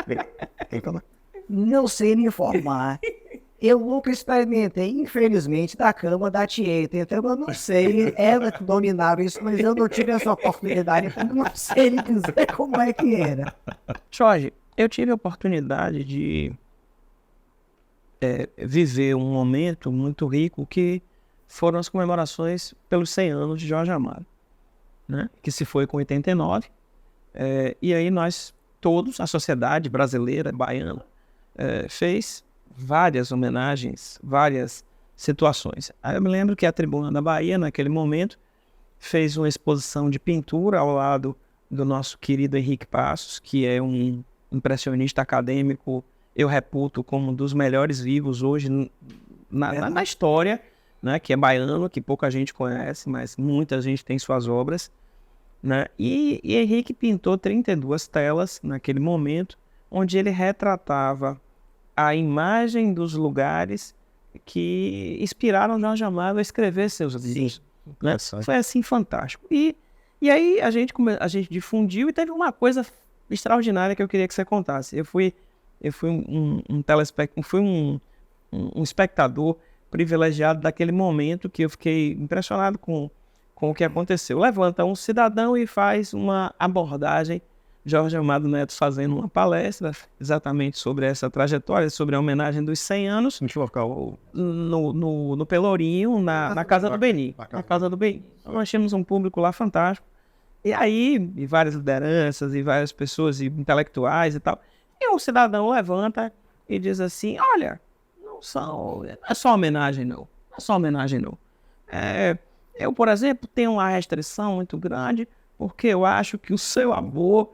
Speaker 5: não sei me informar. Eu nunca experimentei, infelizmente, da cama da Tieta. Então eu não sei, ela que dominava isso, mas eu não tive essa oportunidade. Então eu não sei lhe dizer como é que era.
Speaker 1: Jorge, eu tive a oportunidade de viver um momento muito rico que foram as comemorações pelos 100 anos de Jorge Amado, né? Que se foi com 89. E aí nós todos, a sociedade brasileira, baiana, fez várias homenagens, várias situações. Aí eu me lembro que a Tribuna da Bahia, naquele momento, fez uma exposição de pintura ao lado do nosso querido Henrique Passos, que é um impressionista acadêmico, eu reputo como um dos melhores vivos hoje na história, né, que é baiano, que pouca gente conhece, mas muita gente tem suas obras, né? E Henrique pintou 32 telas naquele momento, onde ele retratava a imagem dos lugares que inspiraram Jorge Amado a escrever seus livros. Né? Foi assim fantástico. E aí a gente difundiu e teve uma coisa extraordinária que eu queria que você contasse. Eu fui um espectador privilegiado daquele momento que eu fiquei impressionado com o que aconteceu. Levanta um cidadão e faz uma abordagem, Jorge Amado Neto fazendo uma palestra exatamente sobre essa trajetória, sobre a homenagem dos 100 anos.
Speaker 2: Em que local?
Speaker 1: No Pelourinho, na Casa do Beni. Na Casa do Beni. Então, nós tínhamos um público lá fantástico. E aí, e várias lideranças, e várias pessoas, e intelectuais e tal. E um cidadão levanta e diz assim, olha, não é só homenagem não. Não é só homenagem não. Eu, por exemplo, tenho uma restrição muito grande, porque eu acho que o seu avô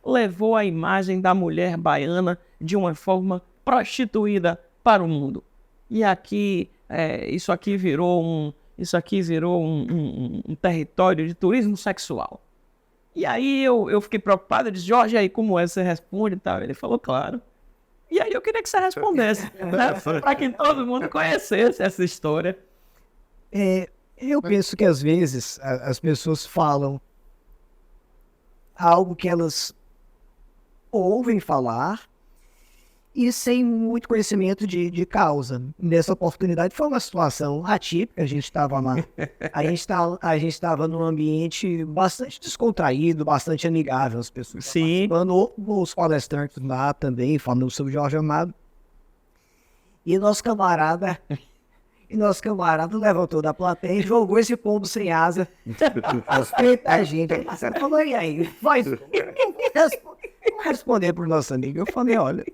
Speaker 1: levou a imagem da mulher baiana de uma forma prostituída para o mundo. E aqui, isso aqui virou um território de turismo sexual. E aí eu fiquei preocupado, eu disse, Jorge, aí como você responde e tal? Ele falou, claro. E aí eu queria que você respondesse, né? Para que todo mundo conhecesse essa história.
Speaker 5: Eu penso que às vezes as pessoas falam algo que elas ouvem falar e sem muito conhecimento de causa. Nessa oportunidade foi uma situação atípica, a gente estava num ambiente bastante descontraído, bastante amigável, as pessoas participando, os palestrantes lá também, falando sobre Jorge Amado. E nosso camarada levantou da plateia e jogou esse pombo sem asa. A gente falou, e aí? Vai responder para o nosso amigo. Eu falei, olha,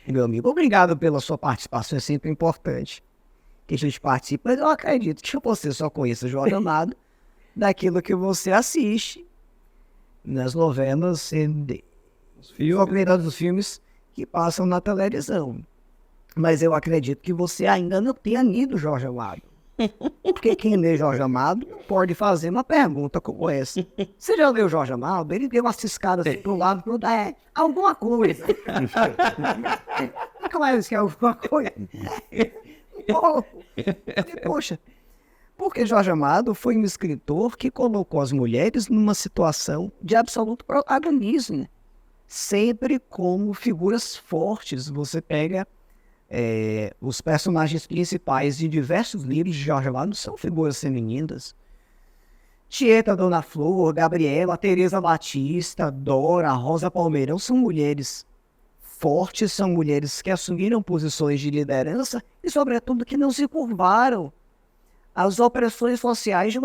Speaker 5: meu amigo, obrigado pela sua participação, é sempre importante que a gente participe, mas eu acredito que você só conheça Jorge Amado daquilo que você assiste nas novelas dos filmes que passam na televisão. Mas eu acredito que você ainda não tenha lido Jorge Amado. Porque quem lê Jorge Amado pode fazer uma pergunta como essa. Você já leu Jorge amado? Ele deu uma ciscada assim pro lado, pro outro, alguma coisa. Como é que é alguma coisa? Poxa, porque Jorge Amado foi um escritor que colocou as mulheres numa situação de absoluto protagonismo. Sempre como figuras fortes. Você pega os personagens principais de diversos livros de Jorge Amado são figuras femininas. Tieta Dona Flor, Gabriela, Tereza Batista, Dora, Rosa Palmeirão são mulheres fortes, são mulheres que assumiram posições de liderança e, sobretudo, que não se curvaram às opressões sociais de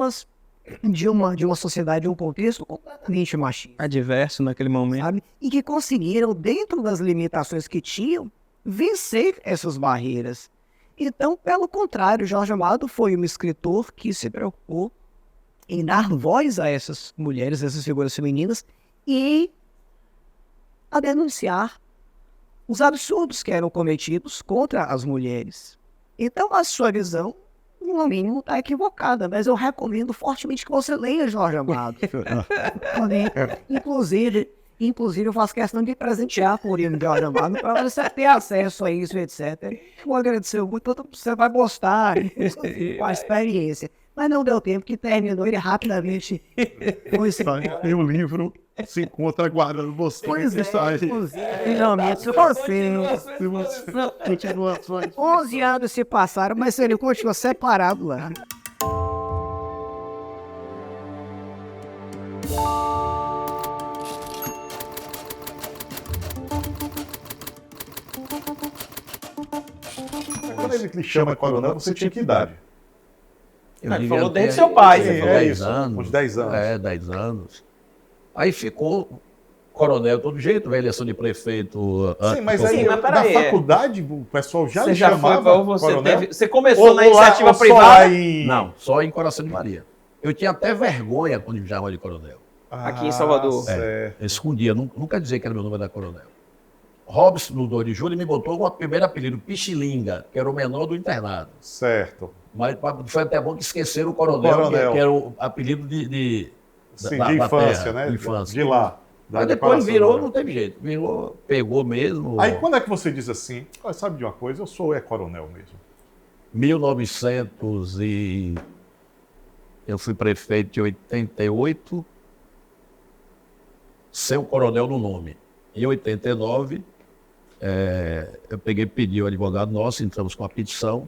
Speaker 5: uma sociedade, de um contexto completamente machista.
Speaker 1: Adverso naquele momento.
Speaker 5: Sabe? E que conseguiram, dentro das limitações que tinham, vencer essas barreiras. Então, pelo contrário, Jorge Amado foi um escritor que se preocupou em dar voz a essas mulheres, essas figuras femininas, e a denunciar os absurdos que eram cometidos contra as mulheres. Então, a sua visão, no mínimo, está equivocada, mas eu recomendo fortemente que você leia Jorge Amado. Inclusive, eu faço questão de presentear por ele Jorge Amado para você ter acesso a isso, etc. Eu vou agradecer muito, você vai gostar com a experiência. Mas não deu tempo, que terminou ele rapidamente.
Speaker 2: E o livro se encontra aguardando você.
Speaker 5: Pois é,
Speaker 2: Sai.
Speaker 5: finalmente, se você... 11 anos se passaram, mas ele continua separado lá.
Speaker 2: Quando ele lhe chama coronel, você tinha que idade?
Speaker 4: Eu
Speaker 1: Ele
Speaker 4: devia
Speaker 1: falou
Speaker 4: ter-
Speaker 1: desde seu pai.
Speaker 2: Sim,
Speaker 4: Sim,
Speaker 2: é
Speaker 4: 10
Speaker 2: isso,
Speaker 4: anos.
Speaker 2: uns 10 anos.
Speaker 4: 10 anos. Aí ficou coronel de todo jeito, veio eleição de prefeito.
Speaker 2: Sim, mas
Speaker 1: Sim,
Speaker 2: aí
Speaker 1: mas
Speaker 2: da
Speaker 1: peraí,
Speaker 2: faculdade o pessoal já
Speaker 1: Você
Speaker 2: lhe
Speaker 1: já
Speaker 2: chamava
Speaker 1: foi, ou você
Speaker 2: coronel?
Speaker 1: teve... Você começou na
Speaker 2: Ou lá-
Speaker 1: iniciativa
Speaker 2: ou só
Speaker 1: privada?
Speaker 2: lá em...
Speaker 4: Não, só em Coração de Maria. Eu tinha até vergonha quando me chamava de coronel.
Speaker 1: Aqui em Salvador.
Speaker 2: Certo.
Speaker 4: Eu escondia, nunca dizia que era meu nome da coronel. Robson, no 2 de julho, me botou com o primeiro apelido, Pichilinga, que era o menor do internado.
Speaker 2: Certo.
Speaker 4: Mas foi até bom que esqueceram o coronel,
Speaker 2: coronel.
Speaker 4: Que era o apelido de
Speaker 2: Sim,
Speaker 4: da
Speaker 2: de infância,
Speaker 4: terra,
Speaker 2: né?
Speaker 4: de infância.
Speaker 2: De lá. da
Speaker 4: Mas depois
Speaker 2: declaração
Speaker 4: virou,
Speaker 2: da-
Speaker 4: não teve jeito. Virou, pegou mesmo.
Speaker 2: Aí quando é que você diz assim, "Ah, sabe de uma coisa, eu sou coronel mesmo"?
Speaker 4: 1900 e... Eu fui prefeito de 88, sem o coronel no nome. Em 89, eu peguei e pedi ao advogado nosso, entramos com a petição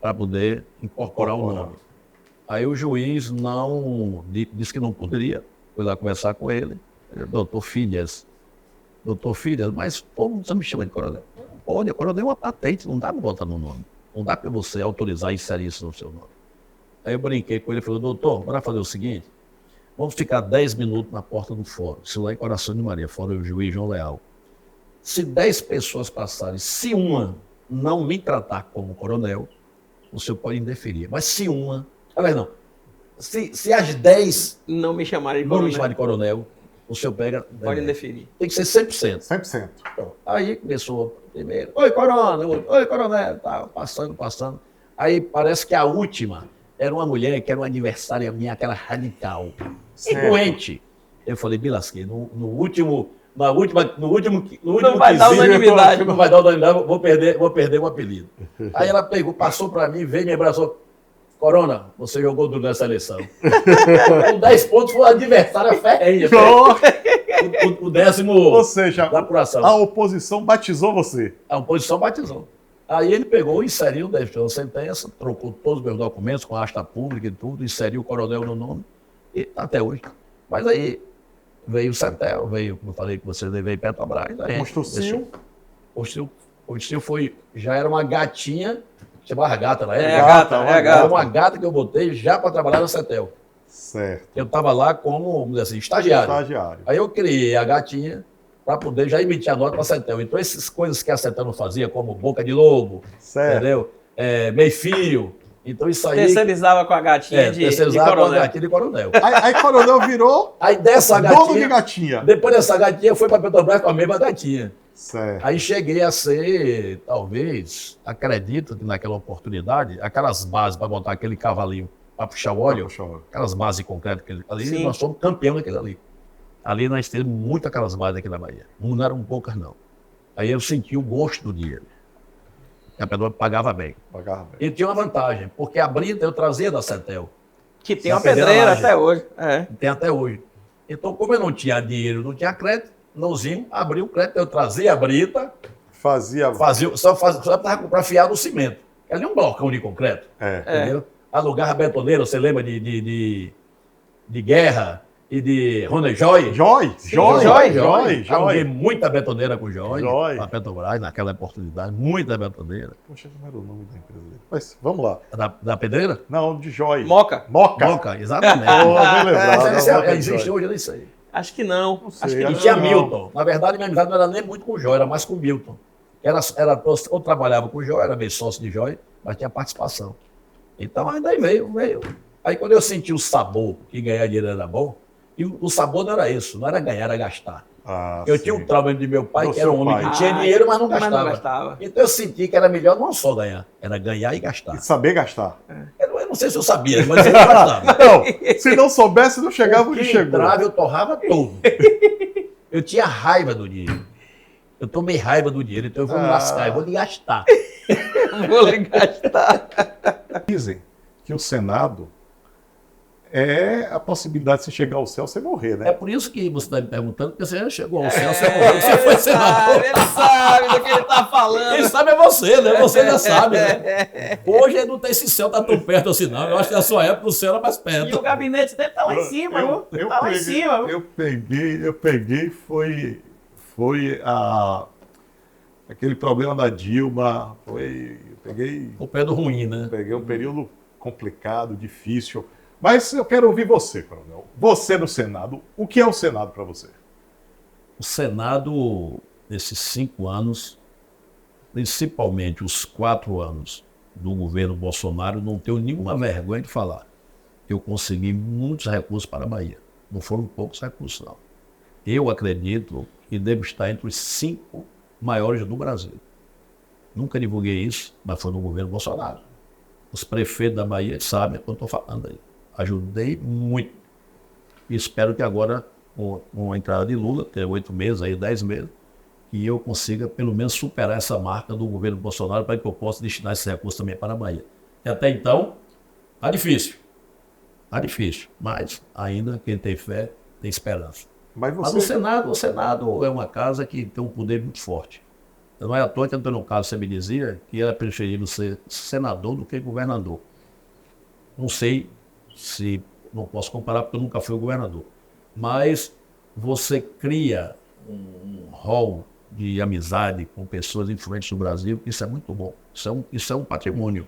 Speaker 4: para poder incorporar o nome. Aí o juiz não disse que não poderia. Fui lá conversar com ele. Doutor Filhas, mas como você me chama de coronel? Olha, coronel é uma patente, não dá para botar no nome. Não dá para você autorizar e inserir isso no seu nome. Aí eu brinquei com ele e falei, doutor, bora fazer o seguinte, vamos ficar 10 minutos na porta do fórum, isso lá em Coração de Maria, fora o juiz João Leal. Se 10 pessoas passarem, se uma não me tratar como coronel, o senhor pode indeferir. Mas se uma... Aliás, não. Se as 10
Speaker 1: Não me chamaram de
Speaker 4: não me
Speaker 1: coronel.
Speaker 4: chamar de coronel, o senhor pega...
Speaker 1: Pode indeferir.
Speaker 4: Tem que ser 100%.
Speaker 2: 100%.
Speaker 4: Aí começou primeiro, oi coronel, oi coronel, tá, passando. Aí parece que a última era uma mulher que era uma adversária minha, aquela radical. E
Speaker 2: Certo.
Speaker 4: doente. Eu falei, me lasquei, no último
Speaker 1: Não vai dar
Speaker 4: quesito,
Speaker 1: unanimidade.
Speaker 4: não vai dar unanimidade, vou perder o apelido. Aí ela pegou, passou para mim, veio, me abraçou. Corona, você jogou duro nessa eleição. Com 10 pontos foi uma adversária ferrenha. O 10º
Speaker 2: Ou seja,
Speaker 4: da apuração.
Speaker 2: a oposição batizou você.
Speaker 4: A oposição batizou. Aí ele pegou, inseriu, deixou a sentença, trocou todos os meus documentos com a asta pública e tudo, inseriu o coronel no nome, e até hoje. Mas aí veio o CETEL, veio, como eu falei com vocês, veio Petrobras. Aí
Speaker 2: Construção.
Speaker 4: Construiu foi, já era uma gatinha, chamava gata na época.
Speaker 1: É a gata, é a
Speaker 4: Era
Speaker 1: gata.
Speaker 4: uma gata que eu botei já para trabalhar na CETEL.
Speaker 2: Certo.
Speaker 4: Eu estava lá como, vamos dizer assim, estagiário.
Speaker 2: Estagiário.
Speaker 4: Aí eu criei a gatinha para poder já emitir a nota para a CETEL. Então, essas coisas que a CETEL não fazia, como boca de lobo,
Speaker 2: Certo.
Speaker 4: entendeu? Meio-fio. Então, isso aí...
Speaker 1: Terceirizava com a gatinha de
Speaker 4: terceirizava com a
Speaker 1: coronel.
Speaker 4: gatinha de coronel.
Speaker 2: Aí coronel virou
Speaker 4: Aí, dessa
Speaker 2: dono de
Speaker 4: gatinha...
Speaker 2: gatinha.
Speaker 4: Depois dessa gatinha, foi para Petrobras com a mesma gatinha.
Speaker 2: Certo.
Speaker 4: Aí cheguei a ser, talvez, acredito que naquela oportunidade, aquelas bases para botar aquele cavalinho para puxar o óleo, aquelas bases de concreto que ali,
Speaker 1: Sim.
Speaker 4: nós somos campeão daquele ali. Ali nós temos muito aquelas bases aqui na Bahia. Não eram poucas, não. Aí eu senti o gosto do dinheiro. A Petrobras pagava bem.
Speaker 2: Pagava bem.
Speaker 4: E tinha uma vantagem, porque a brita eu trazia da CETEL.
Speaker 1: Que tem
Speaker 4: Na
Speaker 1: uma pedreira
Speaker 4: laje.
Speaker 1: até hoje. É.
Speaker 4: Tem até hoje. Então, como eu não tinha dinheiro, não tinha crédito, nãozinho, abri o crédito, eu trazia a brita,
Speaker 2: Fazia.
Speaker 4: só para afiar no cimento. Ali um blocão de concreto.
Speaker 2: É.
Speaker 1: É.
Speaker 4: Entendeu? Alugava betoneira, você lembra de
Speaker 6: de Guerra e de Rony Joy.
Speaker 2: Joy.
Speaker 6: Aluguei muita betoneira com o Joy.
Speaker 2: Joy.
Speaker 6: A Petrobras, naquela oportunidade, muita betoneira.
Speaker 2: Poxa, não era o nome da empresa dele. Mas vamos lá.
Speaker 6: Da pedreira?
Speaker 2: Não, de Joy.
Speaker 1: Moca?
Speaker 6: Moca, exatamente.
Speaker 2: Bem lembrado.
Speaker 6: Existe hoje, eu nem sei.
Speaker 1: Acho que não.
Speaker 2: sei,
Speaker 1: Acho que
Speaker 6: E
Speaker 2: acho
Speaker 1: não.
Speaker 6: tinha
Speaker 2: não.
Speaker 6: Milton. Na verdade, minha amizade não era nem muito com o Joy, era mais com o Milton. Eu trabalhava com o Joy, era meio sócio de Joy, mas tinha participação. Então, ainda veio. Aí, quando eu senti o sabor que ganhar dinheiro era bom, e o sabor não era isso, não era ganhar, era gastar. Eu tinha um trauma de meu pai,
Speaker 2: Do
Speaker 6: que era um
Speaker 2: seu
Speaker 6: homem
Speaker 2: pai.
Speaker 6: que tinha dinheiro, mas não
Speaker 1: Mas
Speaker 6: gastava.
Speaker 1: não gastava.
Speaker 6: Então, eu senti que era melhor não só ganhar, era ganhar e gastar.
Speaker 2: E saber gastar.
Speaker 6: Eu não sei se eu sabia, mas eu gastava.
Speaker 2: Não, se não soubesse, não chegava onde
Speaker 6: Porque
Speaker 2: chegou.
Speaker 6: entrava, eu torrava tudo. Eu tinha raiva do dinheiro. Eu tomei raiva do dinheiro, então eu vou me lascar, eu vou me gastar.
Speaker 1: Vou lhe gastar.
Speaker 2: Dizem que o Senado é a possibilidade de você chegar ao céu sem morrer,
Speaker 6: É
Speaker 2: né?
Speaker 6: por isso que você está me perguntando, porque você já chegou ao céu, você morreu, você foi senador.
Speaker 1: Ele sabe do que ele tá falando.
Speaker 6: Quem sabe é você, né? Você já sabe, né? Hoje não tem esse céu tá tão perto assim, não. Eu acho que na sua época o céu era mais
Speaker 1: E o
Speaker 6: perto.
Speaker 1: gabinete dele tá lá em cima, viu? Tá lá em cima, viu?
Speaker 2: Eu peguei, foi aquele problema da Dilma,
Speaker 6: O pé do ruim, né?
Speaker 2: peguei um período complicado, difícil. Mas eu quero ouvir você, Coronel. Você no Senado, o que é o Senado para você?
Speaker 6: O Senado, nesses 5 anos, principalmente os 4 anos do governo Bolsonaro, não tenho nenhuma vergonha de falar. Eu consegui muitos recursos para a Bahia. Não foram poucos recursos, não. Eu acredito que devo estar entre os 5 maiores do Brasil. Nunca divulguei isso, mas foi no governo Bolsonaro. Os prefeitos da Bahia sabem o que eu estou falando aí. Ajudei muito. E espero que agora, com a entrada de Lula, ter 8 meses, aí 10 meses, que eu consiga pelo menos superar essa marca do governo Bolsonaro para que eu possa destinar esse recurso também para a Bahia. E até então, tá difícil. Tá difícil, mas ainda quem tem fé tem esperança.
Speaker 2: Mas
Speaker 6: Mas o Senado é uma casa que tem um poder muito forte. Não é à toa que Antônio Carlos sempre dizia que era preferível ser senador do que governador. Não sei se, não posso comparar porque eu nunca fui governador, mas você cria um rol de amizade com pessoas influentes no Brasil, isso é muito bom, isso é um patrimônio.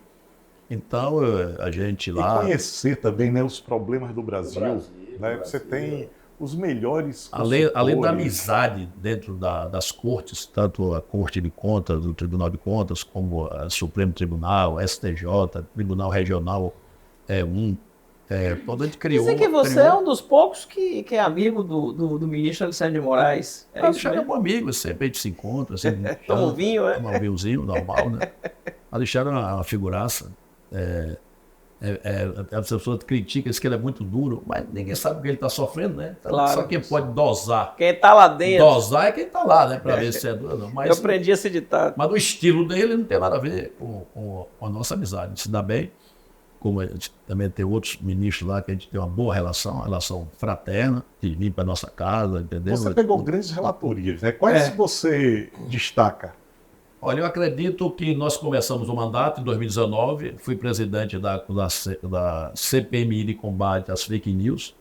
Speaker 6: Então, a gente lá...
Speaker 2: E conhecer também, né, os problemas do Brasil. Né? Você tem os melhores
Speaker 6: Além da
Speaker 2: consultores.
Speaker 6: amizade dentro das cortes, tanto a Corte de Contas, do Tribunal de Contas, como o Supremo Tribunal, STJ, Tribunal Regional quando a gente criou...
Speaker 1: Dizem que você é um dos poucos que é amigo do ministro Alexandre de Moraes. É isso
Speaker 6: Alexandre é
Speaker 1: mesmo?
Speaker 6: um amigo, sempre a gente se encontra. Sempre
Speaker 1: Toma um vinho, é?
Speaker 6: Toma um vinhozinho, normal, né? Alexandre é uma figuraça. As pessoas criticam, dizem que ele é muito duro, mas ninguém sabe o que ele está sofrendo, né? Então,
Speaker 1: Claro.
Speaker 6: só quem pode dosar.
Speaker 1: Quem tá lá dentro.
Speaker 6: Dosar é quem está lá, né? Para ver se é duro ou não.
Speaker 1: Eu
Speaker 6: Mas,
Speaker 1: aprendi esse ditado.
Speaker 6: mas o estilo dele não tem nada a ver com a nossa amizade. A gente se dá bem, como a gente também tem outros ministros lá que a gente tem uma boa relação, uma relação fraterna, de vir para nossa casa, entendeu?
Speaker 2: Você pegou grandes relatorias, né? Quais você destaca?
Speaker 6: Olha, eu acredito que nós começamos o mandato em 2019, fui presidente da CPMI de combate às fake news.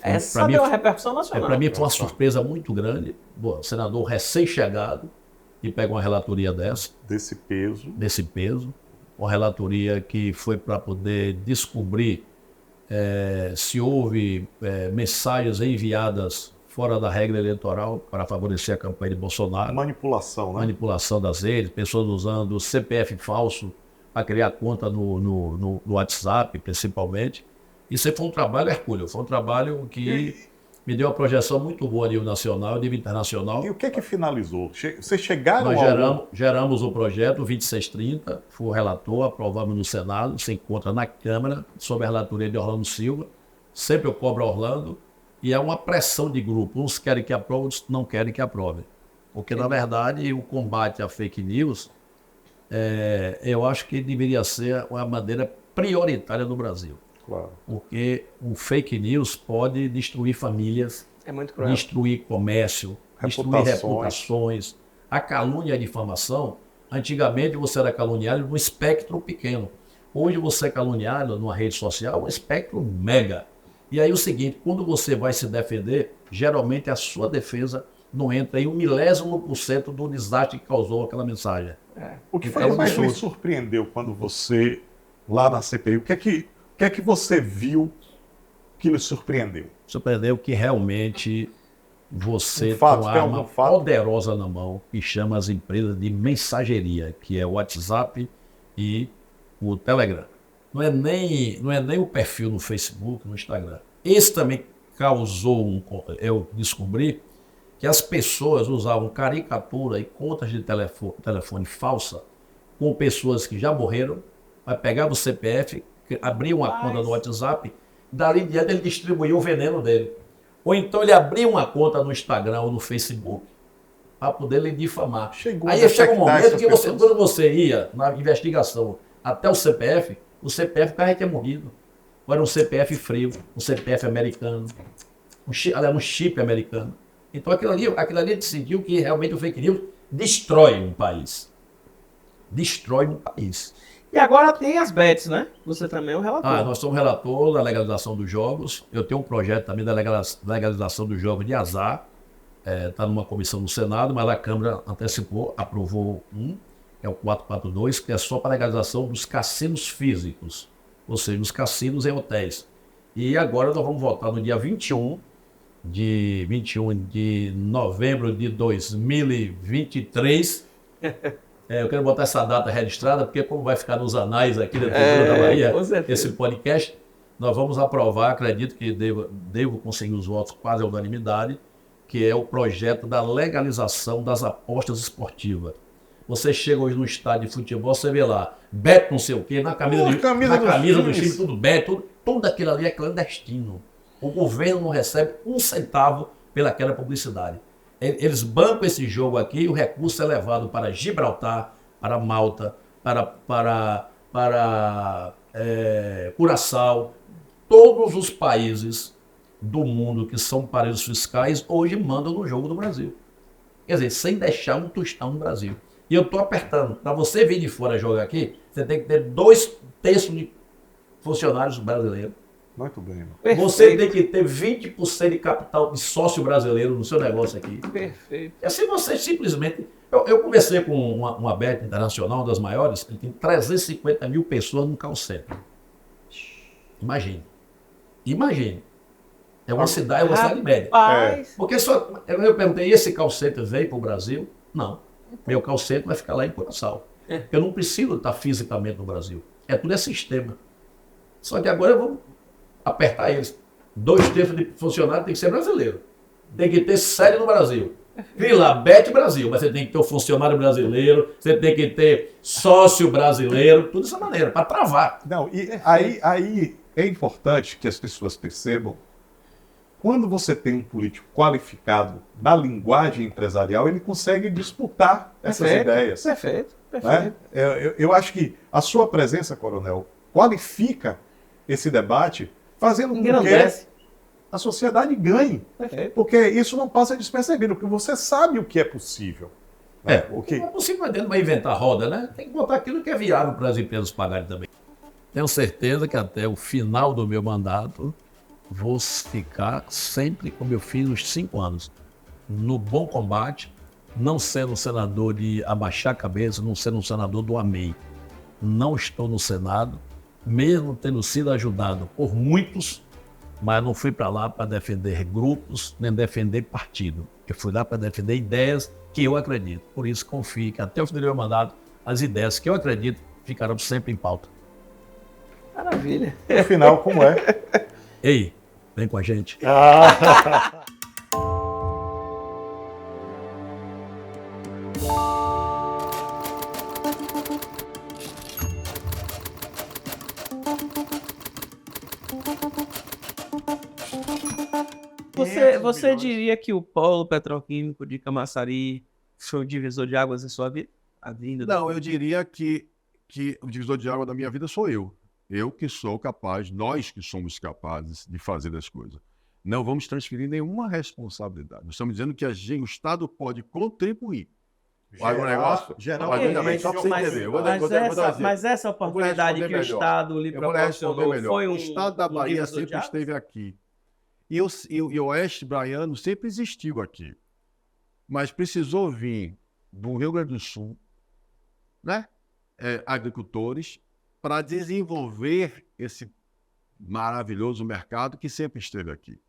Speaker 1: Essa deu uma repercussão nacional.
Speaker 6: Para mim foi uma surpresa muito grande. Bom, senador recém-chegado e pega uma relatoria
Speaker 2: Desse peso.
Speaker 6: desse peso, uma relatoria que foi para poder descobrir se houve mensagens enviadas fora da regra eleitoral para favorecer a campanha de Bolsonaro.
Speaker 2: Manipulação, né?
Speaker 6: Manipulação das redes, pessoas usando o CPF falso para criar conta no WhatsApp, principalmente. Isso aí foi um trabalho hercúleo, foi um trabalho que me deu uma projeção muito boa a nível nacional, a nível internacional.
Speaker 2: E o que é que finalizou? Vocês chegaram
Speaker 6: Nós geramos o projeto 2630, fui o relator, aprovamos no Senado, se encontra na Câmara, sob a relatoria de Orlando Silva. Sempre eu cobro a Orlando. E é uma pressão de grupo. Uns querem que aprove, outros não querem que aprove. Porque, na verdade, o combate à fake news, eu acho que deveria ser uma bandeira prioritária no Brasil.
Speaker 2: Claro.
Speaker 6: Porque o fake news pode destruir famílias,
Speaker 1: É muito cruel.
Speaker 6: destruir comércio, destruir reputações. A calúnia e a difamação, antigamente você era caluniado num espectro pequeno. Hoje você é caluniado numa rede social, um espectro mega. E aí o seguinte, quando você vai se defender, geralmente a sua defesa não entra em 1/1000% do desastre que causou aquela mensagem.
Speaker 2: O que
Speaker 6: Então,
Speaker 2: foi que mais lhe
Speaker 6: absurdo.
Speaker 2: surpreendeu quando você, lá na CPI, o que é que você viu que lhe surpreendeu?
Speaker 6: Surpreendeu que realmente você
Speaker 2: Um fato,
Speaker 6: tem uma
Speaker 2: tem
Speaker 6: arma
Speaker 2: algum fato?
Speaker 6: poderosa na mão que chama as empresas de mensageria, que é o WhatsApp e o Telegram. Não é nem o perfil no Facebook, no Instagram. Esse também causou eu descobri que as pessoas usavam caricatura e contas de telefone falsa com pessoas que já morreram, vai pegar o CPF, abrir uma conta no WhatsApp, dali em diante ele distribuía o veneno dele. Ou então ele abria uma conta no Instagram ou no Facebook para poder lhe difamar.
Speaker 2: Chegou a
Speaker 6: Aí chega um
Speaker 2: detectar
Speaker 6: momento
Speaker 2: essas
Speaker 6: que você,
Speaker 2: pessoas?
Speaker 6: quando você ia na investigação até o CPF o cara já tinha morrido. Ou era um CPF frio, um CPF americano, um chip americano. Então aquilo ali decidiu que realmente o fake news destrói um país. Destrói um país.
Speaker 1: E agora tem as bets, né? Você também é o relator.
Speaker 6: Nós somos relator da legalização dos jogos. Eu tenho um projeto também da legalização dos jogos de azar. Está numa comissão no Senado, mas a Câmara antecipou, aprovou que é o 442, que é só para a legalização dos cassinos físicos, ou seja, os cassinos em hotéis. E agora nós vamos votar no dia 21 de novembro de 2023. Eu quero botar essa data registrada, porque como vai ficar nos anais aqui da Cultura da Bahia,
Speaker 1: com certeza.
Speaker 6: esse podcast, nós vamos aprovar, acredito que devo conseguir os votos quase à unanimidade, que é o projeto da legalização das apostas esportivas. Você chega hoje no estádio de futebol, você vê lá, bet não sei o quê, na camisa do time, tudo bet, tudo aquilo ali é clandestino. O governo não recebe um centavo pelaquela publicidade. Eles bancam esse jogo aqui e o recurso é levado para Gibraltar, para Malta, para Curaçao. Todos os países do mundo que são paraísos fiscais hoje mandam no jogo do Brasil. Quer dizer, sem deixar um tostão no Brasil. E eu estou apertando. Para você vir de fora jogar aqui, você tem que ter 2/3 de funcionários brasileiros.
Speaker 2: Muito bem, irmão.
Speaker 6: Você tem que ter 20% de capital de sócio brasileiro no seu negócio aqui.
Speaker 1: Perfeito.
Speaker 6: E assim você simplesmente... Eu conversei com uma bet internacional, uma das maiores, ele tem 350 mil pessoas no call center. Imagine. É uma cidade média.
Speaker 1: Rapaz,
Speaker 6: Porque eu perguntei, esse call center veio para o Brasil? Não. Meu call center vai ficar lá em Curaçao. Eu não preciso estar fisicamente no Brasil. Tudo é sistema. Só que agora eu vou apertar eles. 2/3 de funcionário tem que ser brasileiro. Tem que ter sede no Brasil. Vem lá, Bet Brasil, mas você tem que ter um funcionário brasileiro, você tem que ter sócio brasileiro, tudo dessa maneira, para travar.
Speaker 2: Não, e aí é importante que as pessoas percebam, quando você tem um político qualificado na linguagem empresarial, ele consegue disputar essas ideias.
Speaker 1: perfeito.
Speaker 2: Né? Eu acho que a sua presença, coronel, qualifica esse debate, fazendo com que
Speaker 1: Engrandece.
Speaker 2: a sociedade ganhe.
Speaker 1: Perfeito.
Speaker 2: Porque isso não passa despercebido, porque você sabe o que é possível. Né?
Speaker 6: Não é possível, mas dentro vai inventar roda, né? Tem que botar aquilo que é viável para as empresas pagarem também. Tenho certeza que até o final do meu mandato vou ficar sempre como eu fiz os 5 anos, no bom combate, não sendo um senador de abaixar a cabeça, não sendo um senador do amém. Não estou no Senado, mesmo tendo sido ajudado por muitos, mas não fui para lá para defender grupos, nem defender partido. Eu fui lá para defender ideias que eu acredito. Por isso confio que até o final do meu mandato, as ideias que eu acredito ficarão sempre em pauta.
Speaker 1: Maravilha.
Speaker 2: No final, como é?
Speaker 6: Ei, vem com a gente.
Speaker 1: Você diria que o polo petroquímico de Camaçari foi o divisor de águas em sua vida? A vinda do-
Speaker 7: Não, eu diria que o divisor de água da minha vida sou eu. Eu que sou capaz, nós que somos capazes de fazer as coisas. Não vamos transferir nenhuma responsabilidade. Nós estamos dizendo que o Estado pode contribuir. O agronegócio,
Speaker 2: geralmente,
Speaker 7: só para você entender. Eu vou dar um exemplo.
Speaker 1: Mas essa oportunidade que o
Speaker 7: melhor.
Speaker 1: Estado lhe
Speaker 7: Eu vou responder
Speaker 1: proporcionou
Speaker 7: melhor.
Speaker 1: foi um...
Speaker 7: O Estado da Bahia
Speaker 1: divisor de
Speaker 7: sempre
Speaker 1: águas?
Speaker 7: esteve aqui. E o Oeste Baiano sempre existiu aqui. Mas precisou vir do Rio Grande do Sul, né? Agricultores, para desenvolver esse maravilhoso mercado que sempre esteve aqui.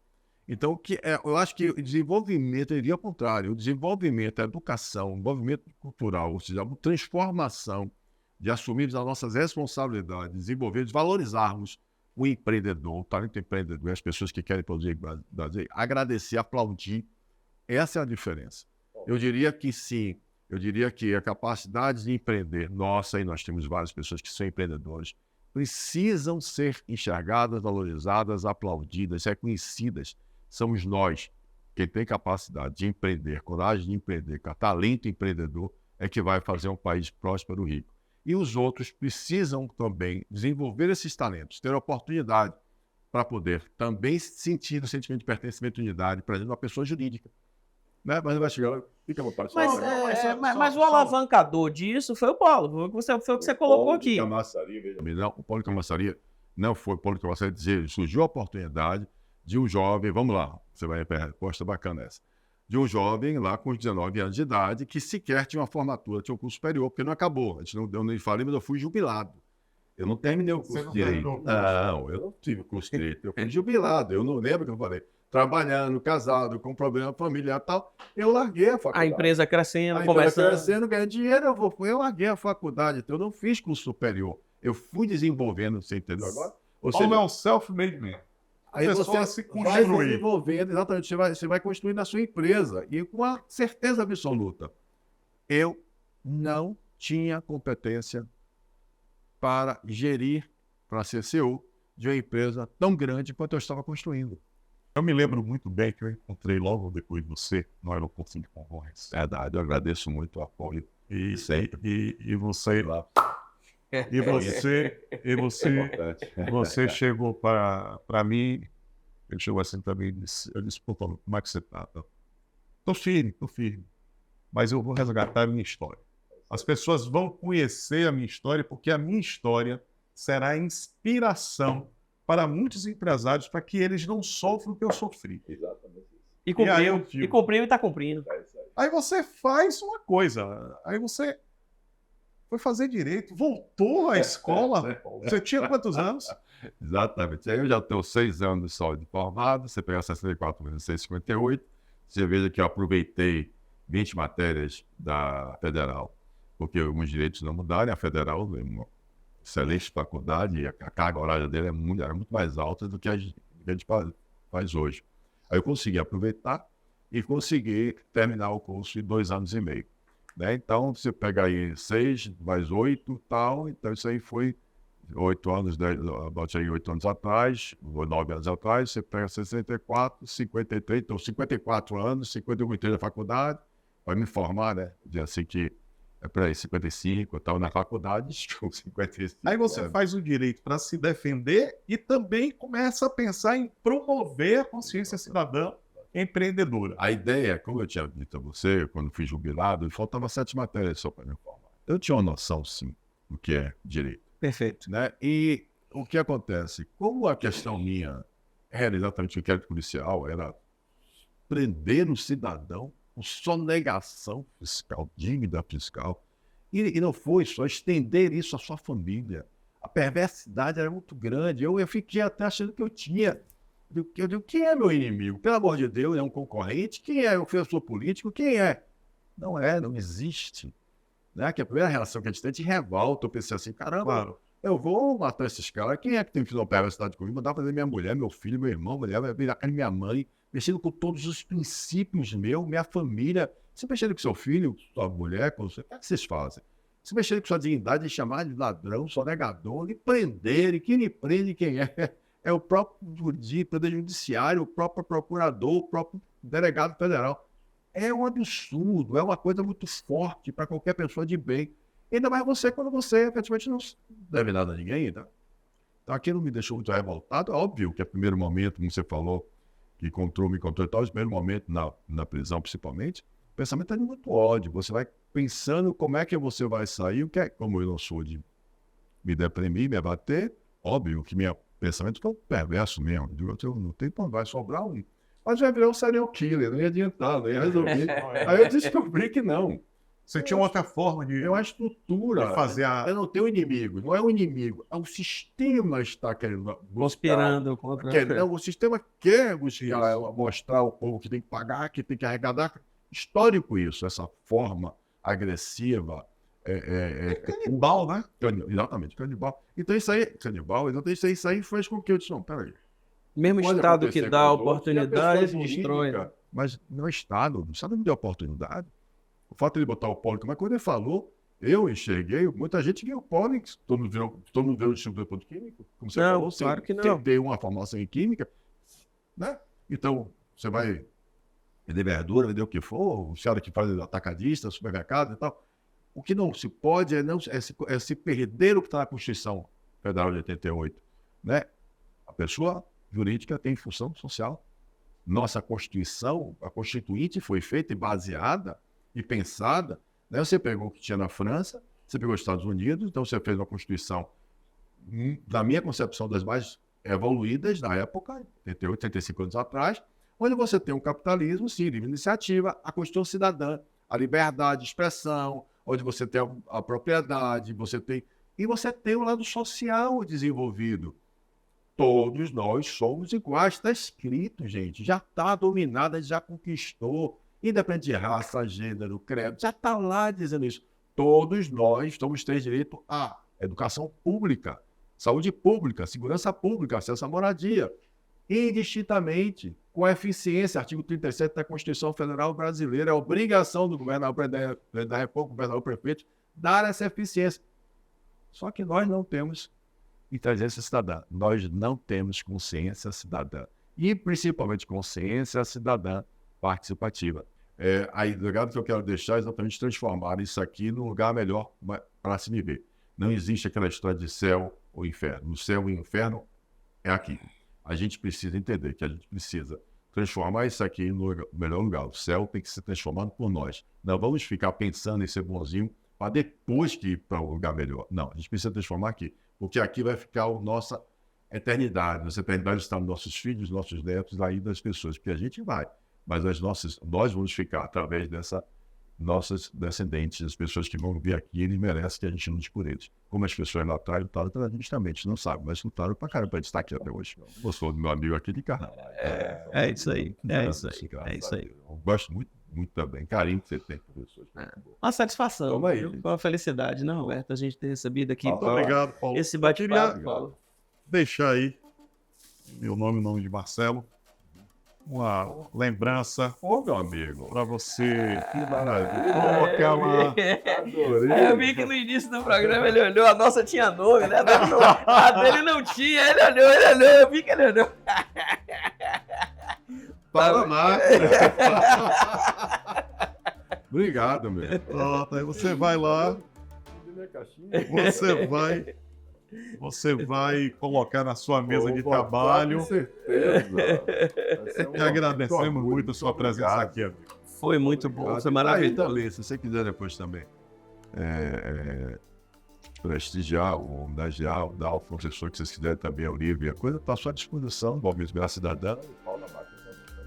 Speaker 7: Então, eu acho que o desenvolvimento iria ao contrário. O desenvolvimento, a educação, o desenvolvimento cultural, ou seja, a transformação de assumirmos as nossas responsabilidades, desenvolvermos, valorizarmos o empreendedor, o talento empreendedor, as pessoas que querem produzir, agradecer, aplaudir. Essa é a diferença. Eu diria que sim. Eu diria que a capacidade de empreender, nossa, e nós temos várias pessoas que são empreendedores, precisam ser enxergadas, valorizadas, aplaudidas, reconhecidas. Somos nós, quem tem capacidade de empreender, coragem de empreender, talento empreendedor, é que vai fazer um país próspero e rico. E os outros precisam também desenvolver esses talentos, ter oportunidade para poder também sentir o sentimento de pertencimento e unidade, por exemplo, uma pessoa jurídica. Né? Mas vai chegar, fica à vontade.
Speaker 1: Mas o alavancador disso foi o Polo, foi o que você colocou aqui.
Speaker 7: O Polo de Camaçaria não foi o Polo de Camaçaria, surgiu a oportunidade de um jovem, vamos lá, você vai ver a resposta bacana essa, de um jovem lá com 19 anos de idade que sequer tinha uma formatura, tinha um curso superior, porque não acabou. A gente não, eu nem falei, mas eu fui jubilado. Eu não terminei o curso de direito. Não, eu não tive curso de direito, eu fui jubilado, eu não lembro o que eu falei. Trabalhando, casado, com problema familiar e tal, eu larguei a faculdade.
Speaker 1: A empresa crescendo,
Speaker 7: ganhando dinheiro, eu larguei a faculdade, então eu não fiz curso superior. Eu fui desenvolvendo, você entendeu agora? Ou seja,
Speaker 2: é um self-made man.
Speaker 7: aí você
Speaker 2: se
Speaker 7: vai
Speaker 2: construir.
Speaker 7: desenvolvendo, exatamente, você vai construindo a sua empresa. E com a certeza absoluta, eu não tinha competência para gerir, para ser CEO de uma empresa tão grande quanto eu estava construindo.
Speaker 2: Eu me lembro muito bem que eu encontrei logo depois de você no aeroporto de Congonhas.
Speaker 7: Verdade, eu agradeço muito o apoio.
Speaker 2: E
Speaker 7: Sempre.
Speaker 2: você
Speaker 7: Lá.
Speaker 2: Você chegou para mim, ele chegou assim para mim e disse, eu disse, pô, Paulo, como é que você tá? Tô firme, mas eu vou resgatar a minha história. As pessoas vão conhecer a minha história porque a minha história será inspiração para muitos empresários para que eles não sofram o que eu sofri.
Speaker 1: E cumpriu e está cumprindo.
Speaker 2: Aí você faz uma coisa, aí você foi fazer direito, voltou à escola. Você tinha quantos anos?
Speaker 7: Exatamente. Aí eu já tenho 6 anos só de formado, você pega 64 vezes 6, 58, você veja que eu aproveitei 20 matérias da Federal, porque alguns direitos não mudaram, a Federal é uma excelente faculdade, e a carga horária dele era muito mais alta do que a gente faz hoje. Aí eu consegui aproveitar e consegui terminar o curso em 2 anos e meio. Né? Então, você pega aí 6 mais 8 tal, então isso aí foi 8 anos, 8 anos atrás, 9 anos atrás, você pega 64, 53, então 54 anos, 51 entrei na faculdade, vai me formar, né? Dizer assim que para aí 55 e tal, na faculdade, 55.
Speaker 2: Aí você faz o direito para se defender e também começa a pensar em promover a consciência cidadã empreendedora.
Speaker 7: A ideia, como eu tinha dito a você, quando fui jubilado, faltava 7 matérias só para me formar. Eu tinha uma noção, sim, do que é direito.
Speaker 1: Perfeito.
Speaker 7: Né? E o que acontece? Como a questão minha era exatamente o inquérito policial, era prender o cidadão com sonegação fiscal, dívida fiscal, e não foi só estender isso à sua família. A perversidade era muito grande. Eu fiquei até achando que eu tinha. Eu digo, quem é meu inimigo? Pelo amor de Deus, é um concorrente? Quem é? Eu sou político? Quem é? Não existe. Né? Que a primeira relação que a gente tem é de revolta. Eu pensei assim, caramba,
Speaker 2: Claro.
Speaker 7: eu vou matar esses caras. Quem é que tem que fazer uma perversidade comigo? Mandar fazer minha mulher, meu filho, meu irmão, vai virar minha mãe, mexendo com todos os princípios meus, minha família. Se mexendo com seu filho, sua mulher, com você, o que é que vocês fazem? Se mexendo com sua dignidade, de chamar de ladrão, sonegador, lhe prenderem. Quem lhe prende, quem é? É o próprio poder judiciário, o próprio procurador, o próprio delegado federal. É um absurdo, é uma coisa muito forte para qualquer pessoa de bem. Ainda mais você, quando você efetivamente não deve nada a ninguém. Né? Então aquilo me deixou muito revoltado. É óbvio que é o primeiro momento, como você falou, que me encontrou e tal, o primeiro momento na prisão principalmente, pensamento é de muito ódio. Você vai pensando como é que você vai sair, o que é, como eu não sou de me deprimir, me abater, óbvio que meu pensamento foi perverso mesmo. Eu não tenho como, vai sobrar um. Mas vai virar um serial killer, não ia adiantar, não ia resolver. Aí eu descobri que não.
Speaker 2: Você tinha outra forma de,
Speaker 7: É uma estrutura.
Speaker 2: de fazer a.
Speaker 7: Eu não tenho inimigo, não é um inimigo. É o sistema está querendo
Speaker 1: Conspirando contra...
Speaker 7: o sistema quer mostrar ao povo que tem que pagar, que tem que arrecadar. Histórico isso, essa forma agressiva.
Speaker 2: Canibal, né?
Speaker 7: Exatamente, canibal. Então isso aí, canibal, então isso aí fez com que eu disse, não, peraí.
Speaker 1: Mesmo
Speaker 7: Pode
Speaker 1: Estado
Speaker 7: acontecer
Speaker 1: que dá
Speaker 7: com os outros, e a
Speaker 1: oportunidade,
Speaker 7: pessoa
Speaker 1: destrói.
Speaker 7: jurídica, mas não é Estado, o Estado não deu oportunidade. O fato de ele botar o polo, mas quando ele falou, eu enxerguei, muita gente ganhou polo, todo mundo viu o Instituto de Ponto Químico, como você
Speaker 1: Não,
Speaker 7: falou,
Speaker 1: claro que não.
Speaker 7: Tem uma formação em química, né? Então, você vai vender verdura, vender o que for, o cara que faz atacadista, supermercado e tal. O que não se pode é se perder o que está na Constituição Federal de 88, né? A pessoa jurídica tem função social. Nossa Constituição, a Constituinte foi feita e baseada e pensada, né? Você pegou o que tinha na França, você pegou os Estados Unidos, então você fez uma Constituição, na minha concepção, das mais evoluídas da época, 88, 35 anos atrás, onde você tem um capitalismo, sim, livre iniciativa, a Constituição cidadã, a liberdade de expressão, onde você tem a propriedade, e você tem o lado social desenvolvido. Todos nós somos iguais, está escrito, gente, já está dominada, já conquistou, independente de raça, gênero, credo, já está lá dizendo isso. Todos nós temos direito à educação pública, saúde pública, segurança pública, acesso à moradia, indistintamente, com eficiência. Artigo 37 da Constituição Federal Brasileira, é obrigação do governador da República, governador prefeito, dar essa eficiência. Só que nós não temos inteligência cidadã, nós não temos consciência cidadã, e principalmente consciência cidadã participativa. A legado que eu quero deixar é exatamente transformar isso aqui num lugar melhor para se viver. Não existe aquela história de céu ou inferno. O céu e o inferno é aqui. A gente precisa entender que a gente precisa transformar isso aqui no melhor lugar. O céu tem que ser transformado por nós. Não vamos ficar pensando em ser bonzinho para depois que ir para um lugar melhor. Não, a gente precisa transformar aqui. Porque aqui vai ficar a nossa eternidade. Nossa eternidade está nos nossos filhos, nossos netos, aí das pessoas. Porque a gente vai. Mas nós vamos ficar através nossas descendentes, as pessoas que vão vir aqui, eles merecem que a gente lute por eles. Como as pessoas lá atrás lutaram pela gente também, a gente não sabe, mas lutaram pra caramba pra gente estar aqui até hoje. Eu sou do meu amigo aqui de carro.
Speaker 1: É isso aí, é isso aí, é isso aí.
Speaker 7: Eu gosto muito, muito também, carinho que você tem por pessoas.
Speaker 1: Uma satisfação,
Speaker 7: Toma aí,
Speaker 1: viu?
Speaker 7: gente.
Speaker 1: Uma felicidade, não, Roberto, a gente ter recebido aqui
Speaker 2: Muito obrigado, Paulo.
Speaker 1: esse bate-papo.
Speaker 2: Queria
Speaker 1: Paulo.
Speaker 2: deixar aí meu nome, o nome de Marcelo, uma lembrança
Speaker 7: Ô, meu amigo.
Speaker 2: para você.
Speaker 7: Que maravilha.
Speaker 2: Aquela.
Speaker 1: Eu vi que no início do programa ele olhou, a nossa tinha nome, né? A dele não tinha, ele olhou, eu vi que ele olhou.
Speaker 7: Fala mais. Obrigado, meu.
Speaker 2: Pronto, aí você vai lá, você vai colocar na sua mesa de trabalho.
Speaker 7: Com certeza.
Speaker 2: E agradecemos muito a sua presença aqui, amigo.
Speaker 1: Foi muito bom, foi
Speaker 7: Aí
Speaker 1: maravilhoso.
Speaker 7: também, se você quiser depois também prestigiar, ou homenagear, dar ao professor que vocês quiserem também, ao livro e a coisa, está à sua disposição, Valmir Virar Cidadã.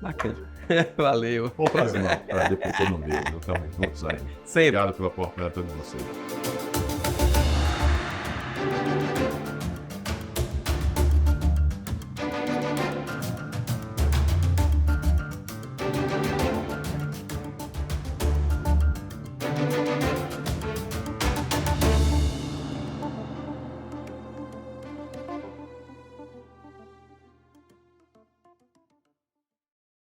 Speaker 1: Bacana. Valeu.
Speaker 2: Bom prazer.
Speaker 7: Prazer por todo mundo. Estamos juntos aí.
Speaker 1: Sempre.
Speaker 7: Obrigado pela oportunidade de todos vocês.